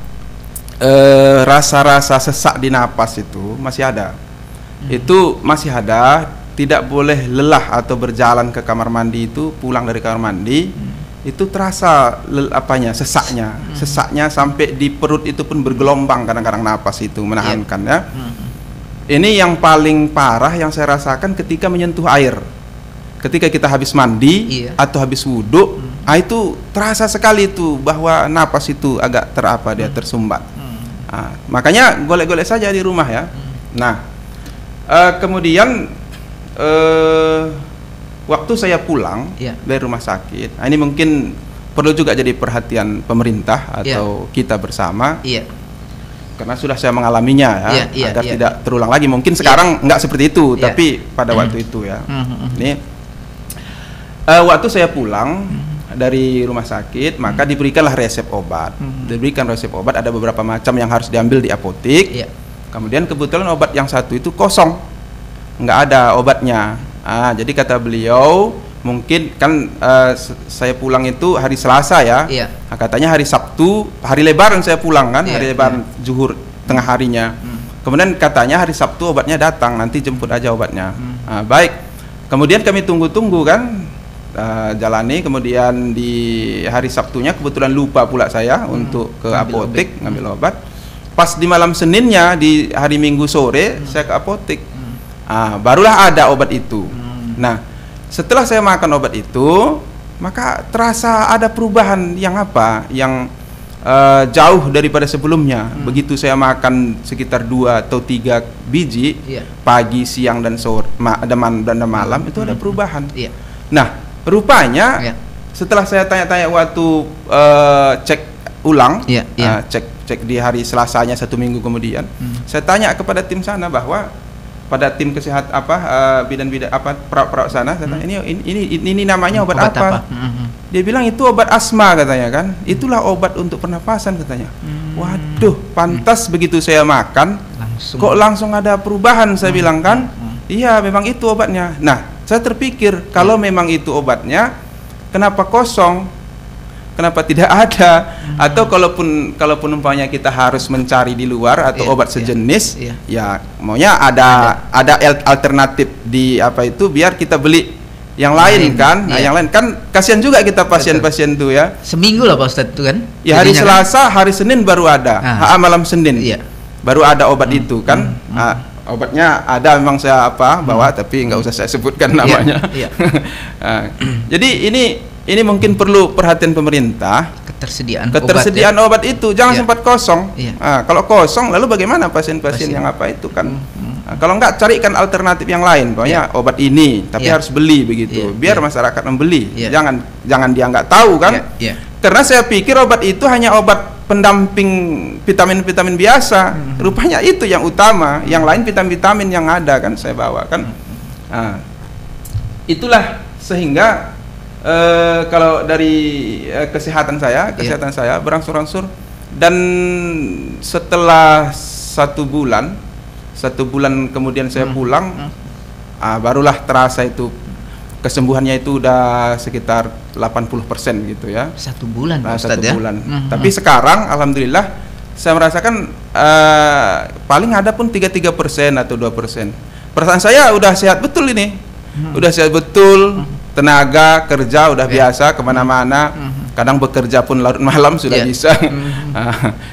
rasa-rasa sesak di napas itu masih ada. Itu masih ada, tidak boleh lelah atau berjalan ke kamar mandi itu, pulang dari kamar mandi itu terasa sesaknya sampai di perut itu pun bergelombang, kadang-kadang napas itu menahankan ya. Ini yang paling parah yang saya rasakan ketika menyentuh air. Ketika kita habis mandi atau habis wudhu, itu terasa sekali itu bahwa napas itu agak tersumbat. Makanya golek-golek saja di rumah ya. Nah, kemudian waktu saya pulang dari rumah sakit, ini mungkin perlu juga jadi perhatian pemerintah atau kita bersama, karena sudah saya mengalaminya ya, agar tidak terulang lagi. Mungkin sekarang nggak seperti itu, tapi pada waktu itu ya. Ini waktu saya pulang dari rumah sakit, maka diberikanlah resep obat. Diberikan resep obat, ada beberapa macam yang harus diambil di apotek. Kemudian kebetulan obat yang satu itu kosong, nggak ada obatnya. Jadi kata beliau, mungkin kan saya pulang itu hari Selasa ya. Katanya hari Sabtu, hari Lebaran saya pulang kan, hari Lebaran zuhur tengah harinya. Kemudian katanya hari Sabtu obatnya datang, nanti jemput aja obatnya. Baik. Kemudian kami tunggu-tunggu kan, jalani. Kemudian di hari Sabtunya kebetulan lupa pula saya untuk ke apotek ngambil obat. Pas di malam Seninnya, di hari Minggu sore saya ke apotek. Barulah ada obat itu. Nah, setelah saya makan obat itu, maka terasa ada perubahan yang jauh daripada sebelumnya. Begitu saya makan sekitar 2 atau 3 biji pagi, siang dan sore, dan malam, itu ada perubahan. Nah, rupanya setelah saya tanya-tanya waktu cek ulang, cek di hari Selasanya 1 minggu kemudian, saya tanya kepada tim sana bahwa pada tim kesehatan bidan-bidan perawat sana, saya tanya, ini namanya obat apa? Dia bilang itu obat asma katanya kan. Itulah obat untuk pernapasan katanya. Waduh, pantas begitu saya makan kok langsung ada perubahan, saya bilang kan. Iya, memang itu obatnya. Nah, saya terpikir kalau memang itu obatnya, kenapa kosong? Kenapa tidak ada? Atau kalaupun umpamanya kita harus mencari di luar atau obat sejenis, ya maunya ada alternatif di biar kita beli yang lain kan. Nah, yang lain kan kasihan juga kita pasien-pasien tuh ya.
Seminggu lah Pak Ustadz tuh kan.
Ya hari Selasa, hari Senin baru ada. Malam Senin. Baru ada obat itu kan. Obatnya ada memang saya bawa, tapi nggak usah saya sebutkan namanya. Jadi ini mungkin perlu perhatian pemerintah, ketersediaan obat itu jangan sempat kosong. Kalau kosong lalu bagaimana pasien-pasien yang itu kan. Kalau enggak, carikan alternatif yang lain, pokoknya obat ini tapi harus beli begitu, biar masyarakat membeli. Jangan dia nggak tahu kan. Karena saya pikir obat itu hanya obat pendamping vitamin-vitamin biasa. Rupanya itu yang utama, yang lain vitamin-vitamin yang ada kan saya bawa kan. Itulah sehingga kalau dari kesehatan saya berangsur-angsur, dan setelah 1 bulan kemudian saya pulang, barulah terasa itu kesembuhannya itu udah sekitar 80% gitu ya.
1 bulan, Ustaz,
1 bulan. Tapi sekarang alhamdulillah saya merasakan paling ada pun 3% atau 2%. Perasaan saya udah sehat betul ini, udah sehat betul. Tenaga kerja udah biasa kemana-mana, kadang bekerja pun larut malam sudah bisa.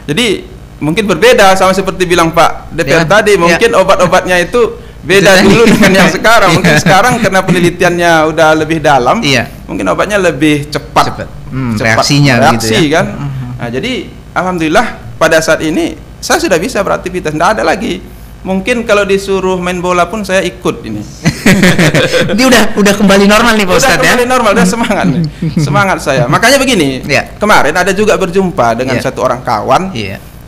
Jadi mungkin berbeda sama seperti bilang Pak DPR tadi, mungkin obat-obatnya itu beda dulu dengan yang sekarang. Mungkin sekarang karena penelitiannya udah lebih dalam, mungkin obatnya lebih cepat
reaksinya
reaksi gitu ya. Kan. Nah, jadi alhamdulillah pada saat ini saya sudah bisa beraktivitas, tidak ada lagi. Mungkin kalau disuruh main bola pun saya ikut ini.
Ini udah kembali normal nih Pak Ustadz ya.
Kembali normal, udah semangat nih. Semangat saya. Makanya begini, kemarin ada juga berjumpa dengan satu orang kawan.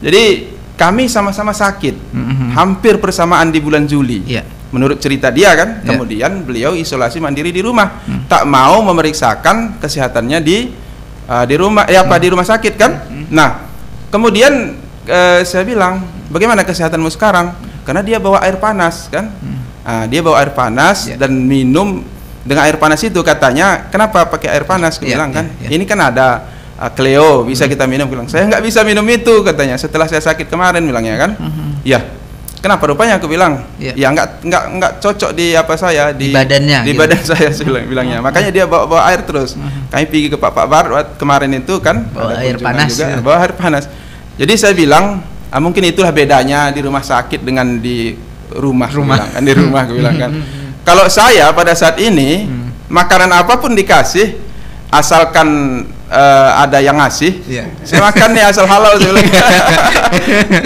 Jadi kami sama-sama sakit, hampir bersamaan di bulan Juli. Menurut cerita dia kan, kemudian beliau isolasi mandiri di rumah, tak mau memeriksakan kesehatannya di rumah, di rumah sakit kan. Nah, kemudian saya bilang, bagaimana kesehatanmu sekarang? Karena dia bawa air panas kan. Dia bawa air panas dan minum dengan air panas itu. Katanya, kenapa pakai air panas? Aku bilang kan, ini kan ada Cleo, bisa kita minum. Bilang, saya nggak bisa minum itu katanya. Setelah saya sakit kemarin, bilangnya kan. Ya, kenapa? Rupanya aku bilang, ya nggak cocok di apa saya di
badannya,
di badan saya bilangnya. Makanya dia bawa air terus. Kami pergi ke Pak Bar kemarin itu kan,
bawa air panas
juga, bawa air panas. Jadi saya bilang, mungkin itulah bedanya di rumah sakit dengan di rumah. Bilang, kan, di rumah aku bilang kan. Kalau saya pada saat ini makanan apapun dikasih, asalkan ada yang ngasih, saya makan nih asal halal, saya bilang.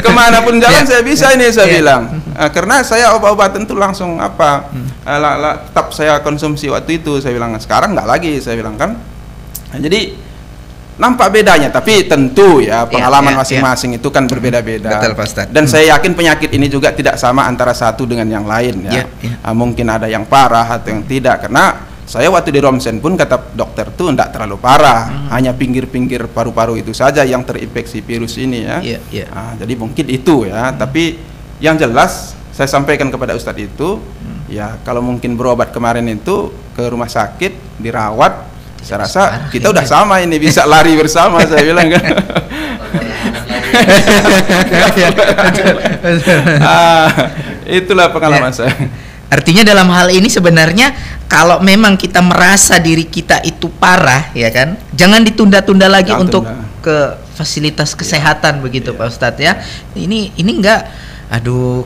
Kemanapun jalan saya bisa ini, saya bilang. Karena saya obat-obatan itu langsung tetap saya konsumsi waktu itu, saya bilang. Sekarang nggak lagi, saya bilang kan. Jadi nampak bedanya, tapi tentu ya pengalaman masing-masing itu kan berbeda-beda.
Betul, Pak Ustadz.
Dan saya yakin penyakit ini juga tidak sama antara satu dengan yang lain ya. Mungkin ada yang parah atau yang tidak, karena saya waktu di Romsen pun kata dokter tuh tidak terlalu parah, hanya pinggir-pinggir paru-paru itu saja yang terinfeksi virus ini ya. Jadi mungkin itu ya, tapi yang jelas saya sampaikan kepada Ustadz itu, ya kalau mungkin berobat kemarin itu ke rumah sakit dirawat, saya rasa kita udah sama ini, bisa lari bersama, saya bilang kan. Itulah pengalaman saya.
Artinya dalam hal ini sebenarnya kalau memang kita merasa diri kita itu parah, ya kan, jangan ditunda-tunda lagi untuk ke fasilitas kesehatan begitu, Pak Ustadz ya. Ini enggak,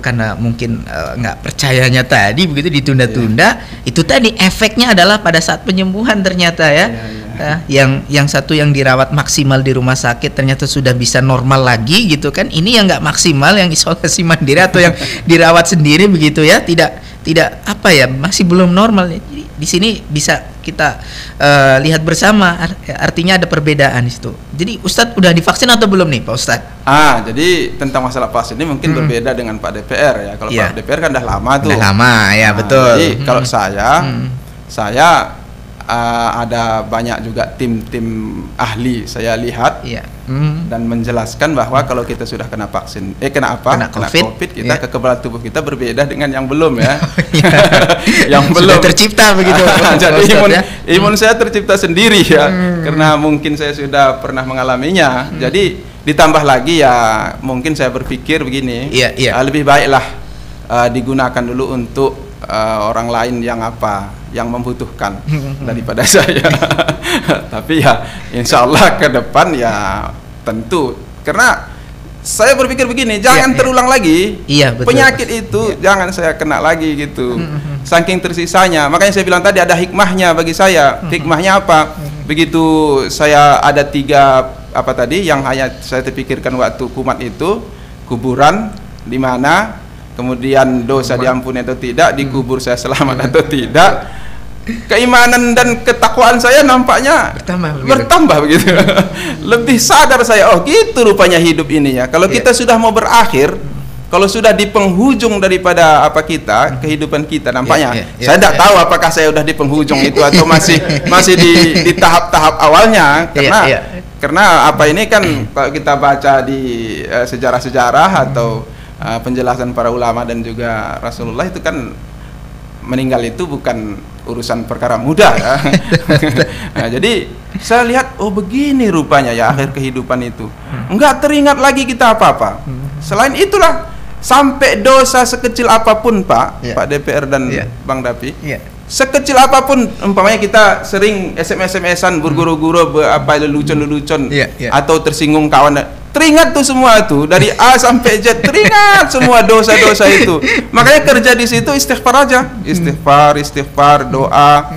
karena mungkin nggak percayanya tadi begitu ditunda-tunda. Itu tadi efeknya adalah pada saat penyembuhan ternyata ya. Yang satu yang dirawat maksimal di rumah sakit ternyata sudah bisa normal lagi gitu kan. Ini yang nggak maksimal, yang isolasi mandiri atau yang dirawat sendiri begitu ya, tidak masih belum normal. Jadi di sini bisa kita lihat bersama, artinya ada perbedaan di situ. Jadi Ustadz udah divaksin atau belum nih Pak Ustadz?
Jadi tentang masalah vaksin ini mungkin berbeda dengan Pak DPR ya. Kalau Pak DPR kan udah lama tuh.
Udah lama ya, betul.
Jadi kalau saya ada banyak juga tim-tim ahli saya lihat dan menjelaskan bahwa kalau kita sudah kena vaksin, kena COVID, kita kekebalan tubuh kita berbeda dengan yang belum ya. Yang belum
tercipta begitu.
Jadi imun saya tercipta sendiri ya, karena mungkin saya sudah pernah mengalaminya. Jadi ditambah lagi ya, mungkin saya berpikir begini, lebih baiklah digunakan dulu untuk orang lain yang membutuhkan daripada saya. Tapi ya insya Allah ke depan ya tentu, karena saya berpikir begini, jangan terulang lagi penyakit itu, jangan saya kena lagi gitu. Saking tersisanya, makanya saya bilang tadi ada hikmahnya bagi saya. Hikmahnya apa? Begitu saya ada 3 yang hanya saya terpikirkan waktu kumat itu, kuburan di mana, kemudian dosa diampuni atau tidak, dikubur saya selamat atau tidak, keimanan dan ketakwaan saya nampaknya bertambah begitu. Lebih sadar saya, gitu rupanya hidup ini ya. Kalau kita sudah mau berakhir, kalau sudah di penghujung daripada kehidupan kita nampaknya. Saya tidak tahu apakah saya sudah di penghujung itu atau masih di tahap-tahap awalnya, karena ini kan kalau kita baca di sejarah-sejarah atau penjelasan para ulama dan juga Rasulullah, itu kan meninggal itu bukan urusan perkara mudah ya. Nah, jadi saya lihat begini rupanya ya akhir kehidupan itu. Enggak teringat lagi kita apa-apa. Selain itulah, sampai dosa sekecil apapun Pak DPR dan Bang Dapi, sekecil apapun, umpamanya kita sering SMS-an berguru-guru lelucon-lelucon atau tersinggung kawan, teringat tuh semua tuh dari A sampai Z, teringat semua dosa-dosa itu. Makanya kerja di situ istighfar aja, istighfar, doa.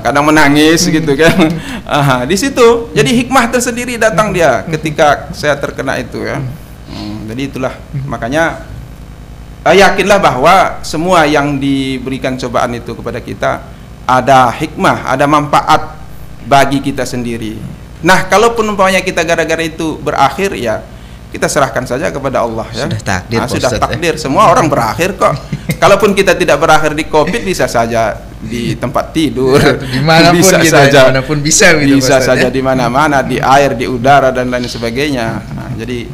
Kadang menangis gitu kan. Di situ jadi hikmah tersendiri datang dia ketika saya terkena itu ya. Jadi itulah makanya yakinlah bahwa semua yang diberikan cobaan itu kepada kita ada hikmah, ada manfaat bagi kita sendiri. Nah, kalaupun umpamanya kita gara-gara itu berakhir, ya kita serahkan saja kepada Allah ya. Sudah takdir, semua orang berakhir kok. Kalaupun kita tidak berakhir di COVID, bisa saja di tempat tidur,
dimanapun bisa
saja di mana-mana, di air, di udara dan lain sebagainya. Jadi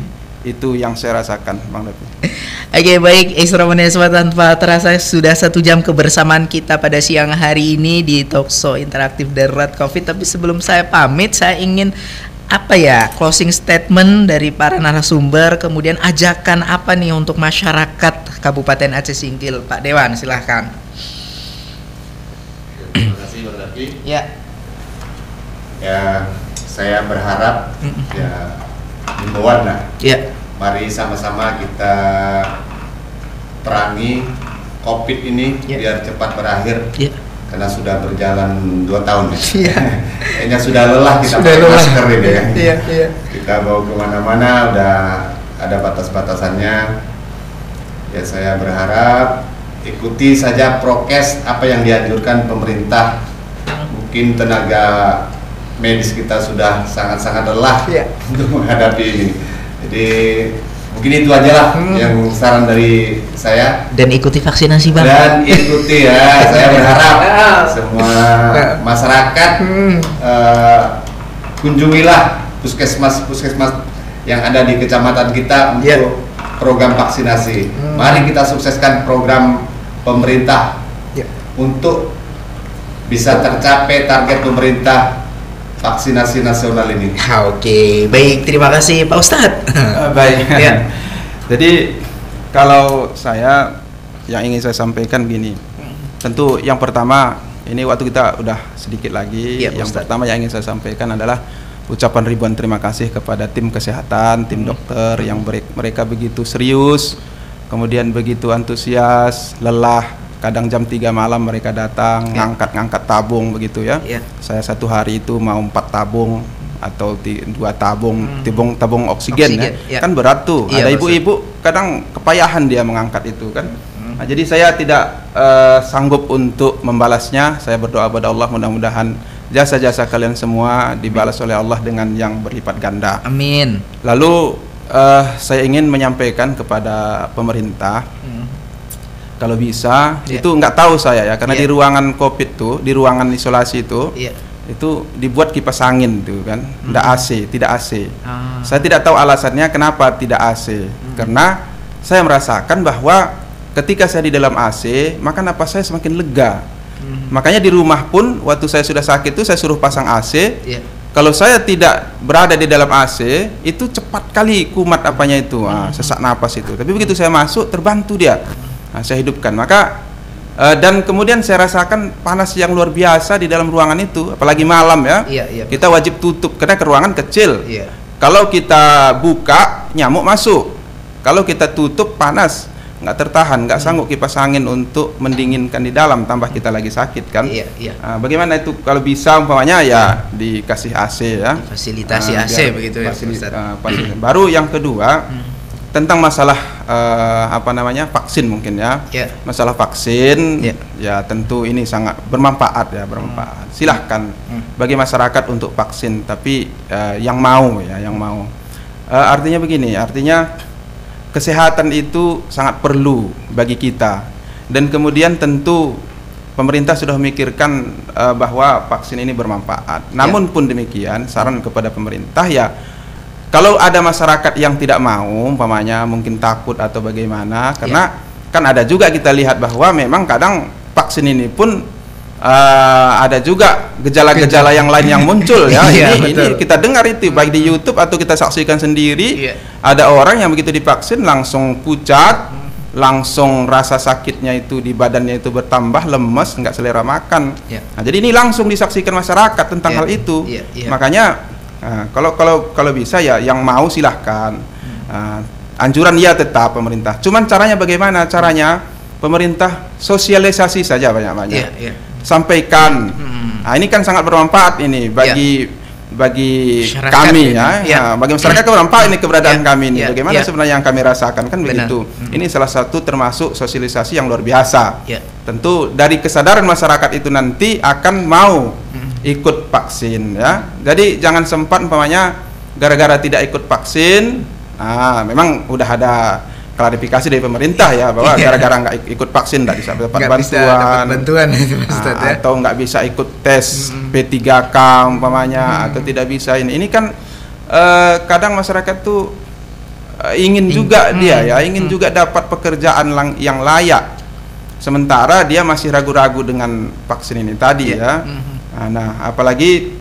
Itu yang saya rasakan, Bang Dapi.
Oke, baik, Isra Meneswa, tanpa terasa sudah 1 jam kebersamaan kita pada siang hari ini di Talkshow Interaktif Darurat Covid. Tapi sebelum saya pamit, saya ingin closing statement dari para narasumber, kemudian ajakan apa nih untuk masyarakat Kabupaten Aceh Singkil. Pak Dewan, silahkan.
Terima kasih Bang Dapi.
Ya.
Ya, saya berharap ya himbauan lah.
Ya.
Mari sama-sama kita perangi COVID ini biar cepat berakhir.
Ya.
Karena sudah berjalan 2 tahun ya.
Iya.
Kayaknya sudah lelah kita
Sudah
pakai
lelah.
masker ini ya.
Iya, iya.
Kita mau kemana-mana udah ada batas-batasannya. Ya saya berharap ikuti saja prokes apa yang dianjurkan pemerintah. Mungkin tenaga medis kita sudah sangat-sangat lelah untuk menghadapi ini. Jadi mungkin itu aja lah yang saran dari saya.
Dan ikuti vaksinasi, Bang.
Dan ikuti ya, saya berharap semua masyarakat kunjungilah puskesmas yang ada di kecamatan kita untuk program vaksinasi. Mari kita sukseskan program pemerintah untuk bisa tercapai target pemerintah vaksinasi nasional ini.
Oke, baik, terima kasih Pak Ustadz.
Baik.
Ya.
Jadi kalau yang ingin saya sampaikan gini, tentu yang pertama ini waktu kita udah sedikit lagi. Yang pertama yang ingin saya sampaikan adalah ucapan ribuan terima kasih kepada tim kesehatan, tim dokter yang mereka begitu serius, kemudian begitu antusias, lelah. Kadang jam 3 malam mereka datang ngangkat tabung begitu ya. Saya 1 hari itu mau 4 tabung atau 2 tabung oksigen ya. Kan berat tuh. Ada ibu-ibu kadang kepayahan dia mengangkat itu kan. Nah, jadi saya tidak sanggup untuk membalasnya. Saya berdoa pada Allah mudah-mudahan jasa-jasa kalian semua dibalas oleh Allah dengan yang berlipat ganda.
Amin.
Lalu saya ingin menyampaikan kepada pemerintah, kalau bisa itu nggak tahu saya ya, karena di ruangan COVID tuh, di ruangan isolasi itu dibuat kipas angin tuh kan, tidak AC. Saya tidak tahu alasannya kenapa tidak AC, karena saya merasakan bahwa ketika saya di dalam AC maka napas saya semakin lega. Makanya di rumah pun waktu saya sudah sakit itu saya suruh pasang AC. Kalau saya tidak berada di dalam AC itu cepat kali kumat sesak napas itu. Tapi begitu saya masuk terbantu dia. Saya hidupkan, maka dan kemudian saya rasakan panas yang luar biasa di dalam ruangan itu, apalagi malam ya. Kita wajib tutup karena ke ruangan kecil. Kalau kita buka nyamuk masuk, kalau kita tutup panas, nggak tertahan, nggak sanggup kipas angin untuk mendinginkan di dalam, tambah kita lagi sakit kan. Bagaimana itu kalau bisa umpamanya ya dikasih AC ya,
fasilitasi AC begitu ya.
Baru yang kedua tentang masalah vaksin mungkin ya. Masalah vaksin ya tentu ini sangat bermanfaat ya, bermanfaat. Silahkan bagi masyarakat untuk vaksin, tapi yang mau. Artinya begini, artinya kesehatan itu sangat perlu bagi kita, dan kemudian tentu pemerintah sudah memikirkan bahwa vaksin ini bermanfaat. Namun pun demikian, saran kepada pemerintah ya, kalau ada masyarakat yang tidak mau, umpamanya mungkin takut atau bagaimana, karena kan ada juga kita lihat bahwa memang kadang vaksin ini pun ada juga gejala-gejala yang lain yang muncul ya. Ini kita dengar itu baik di YouTube atau kita saksikan sendiri. Ada orang yang begitu divaksin langsung pucat, langsung rasa sakitnya itu di badannya itu bertambah, lemes, nggak selera makan. Nah, jadi ini langsung disaksikan masyarakat tentang hal itu. Makanya kalau bisa ya yang mau silahkan. Anjuran ya tetap pemerintah. Cuman caranya bagaimana? Caranya pemerintah sosialisasi saja banyak-banyak. Sampaikan. Nah, ini kan sangat bermanfaat ini bagi kami ya. Bagi masyarakat bermanfaat ini keberadaan kami ini. Bagaimana sebenarnya yang kami rasakan kan begitu. Ini salah satu termasuk sosialisasi yang luar biasa. Tentu dari kesadaran masyarakat itu nanti akan mau ikut vaksin ya. Jadi jangan sempat umpamanya gara-gara tidak ikut vaksin, memang udah ada klarifikasi dari pemerintah ya bahwa gara-gara nggak ikut vaksin nggak bisa dapat bantuan atau nggak bisa ikut tes P3K umpamanya atau tidak bisa ini kan kadang masyarakat tuh ingin juga dia ya, ingin juga dapat pekerjaan yang layak. Sementara dia masih ragu-ragu dengan vaksin ini tadi ya. Nah, apalagi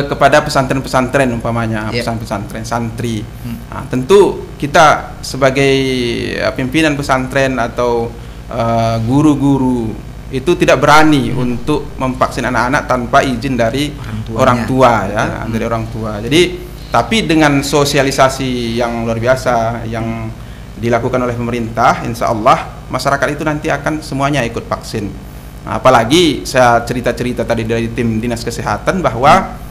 kepada pesantren-pesantren umpamanya, pesantren santri. Nah, tentu kita sebagai pimpinan pesantren atau guru-guru itu tidak berani untuk memvaksin anak-anak tanpa izin dari orang tua ya, dari orang tua. Jadi tapi dengan sosialisasi yang luar biasa yang dilakukan oleh pemerintah, insya Allah masyarakat itu nanti akan semuanya ikut vaksin. Nah, apalagi saya cerita-cerita tadi dari tim dinas kesehatan bahwa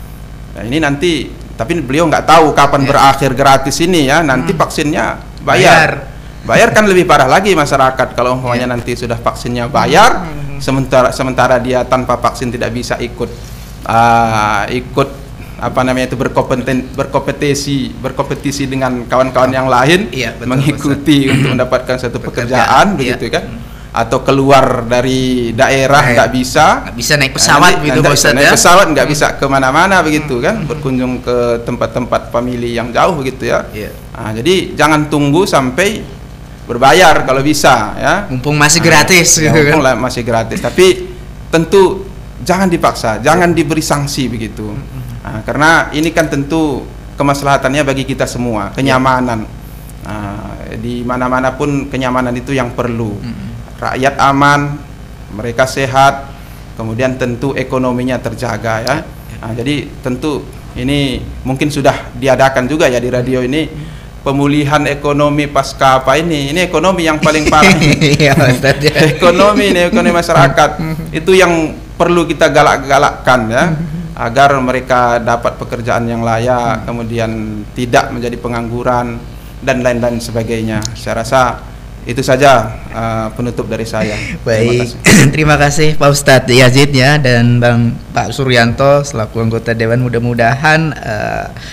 ini nanti, tapi beliau nggak tahu kapan berakhir gratis ini ya, nanti vaksinnya bayar kan lebih parah lagi masyarakat kalau umpamanya nanti sudah vaksinnya bayar, sementara dia tanpa vaksin tidak bisa ikut apa namanya itu berkompetisi dengan kawan-kawan yang lain, mengikuti untuk mendapatkan satu pekerjaan begitu kan, atau keluar dari daerah nggak bisa naik pesawat gitu, naik pesawat nggak bisa kemana-mana begitu kan, berkunjung ke tempat-tempat famili yang jauh begitu ya. Nah, jadi jangan tunggu sampai berbayar kalau bisa ya, mumpung masih gratis gitu kan, mumpung masih gratis, tapi tentu jangan dipaksa, jangan diberi sanksi begitu. Nah, karena ini kan tentu kemaslahatannya bagi kita semua, kenyamanan. Nah, di mana-mana pun kenyamanan itu yang perlu. Rakyat aman, mereka sehat, kemudian tentu ekonominya terjaga ya. Nah, jadi tentu ini mungkin sudah diadakan juga ya di radio ini pemulihan ekonomi pasca apa ini ekonomi yang paling parah. ekonomi masyarakat itu yang perlu kita galak-galakkan ya, agar mereka dapat pekerjaan yang layak, kemudian tidak menjadi pengangguran dan lain-lain sebagainya. Saya rasa itu saja penutup dari saya.
Baik, terima kasih Pak Ustadz Yazid ya, dan Pak Suryanto selaku anggota Dewan. Mudah-mudahan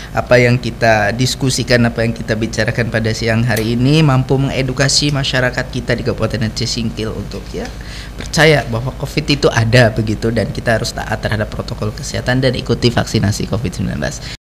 apa yang kita diskusikan, apa yang kita bicarakan pada siang hari ini mampu mengedukasi masyarakat kita di Kabupaten Aceh Singkil untuk ya percaya bahwa COVID itu ada begitu, dan kita harus taat terhadap protokol kesehatan dan ikuti vaksinasi COVID-19.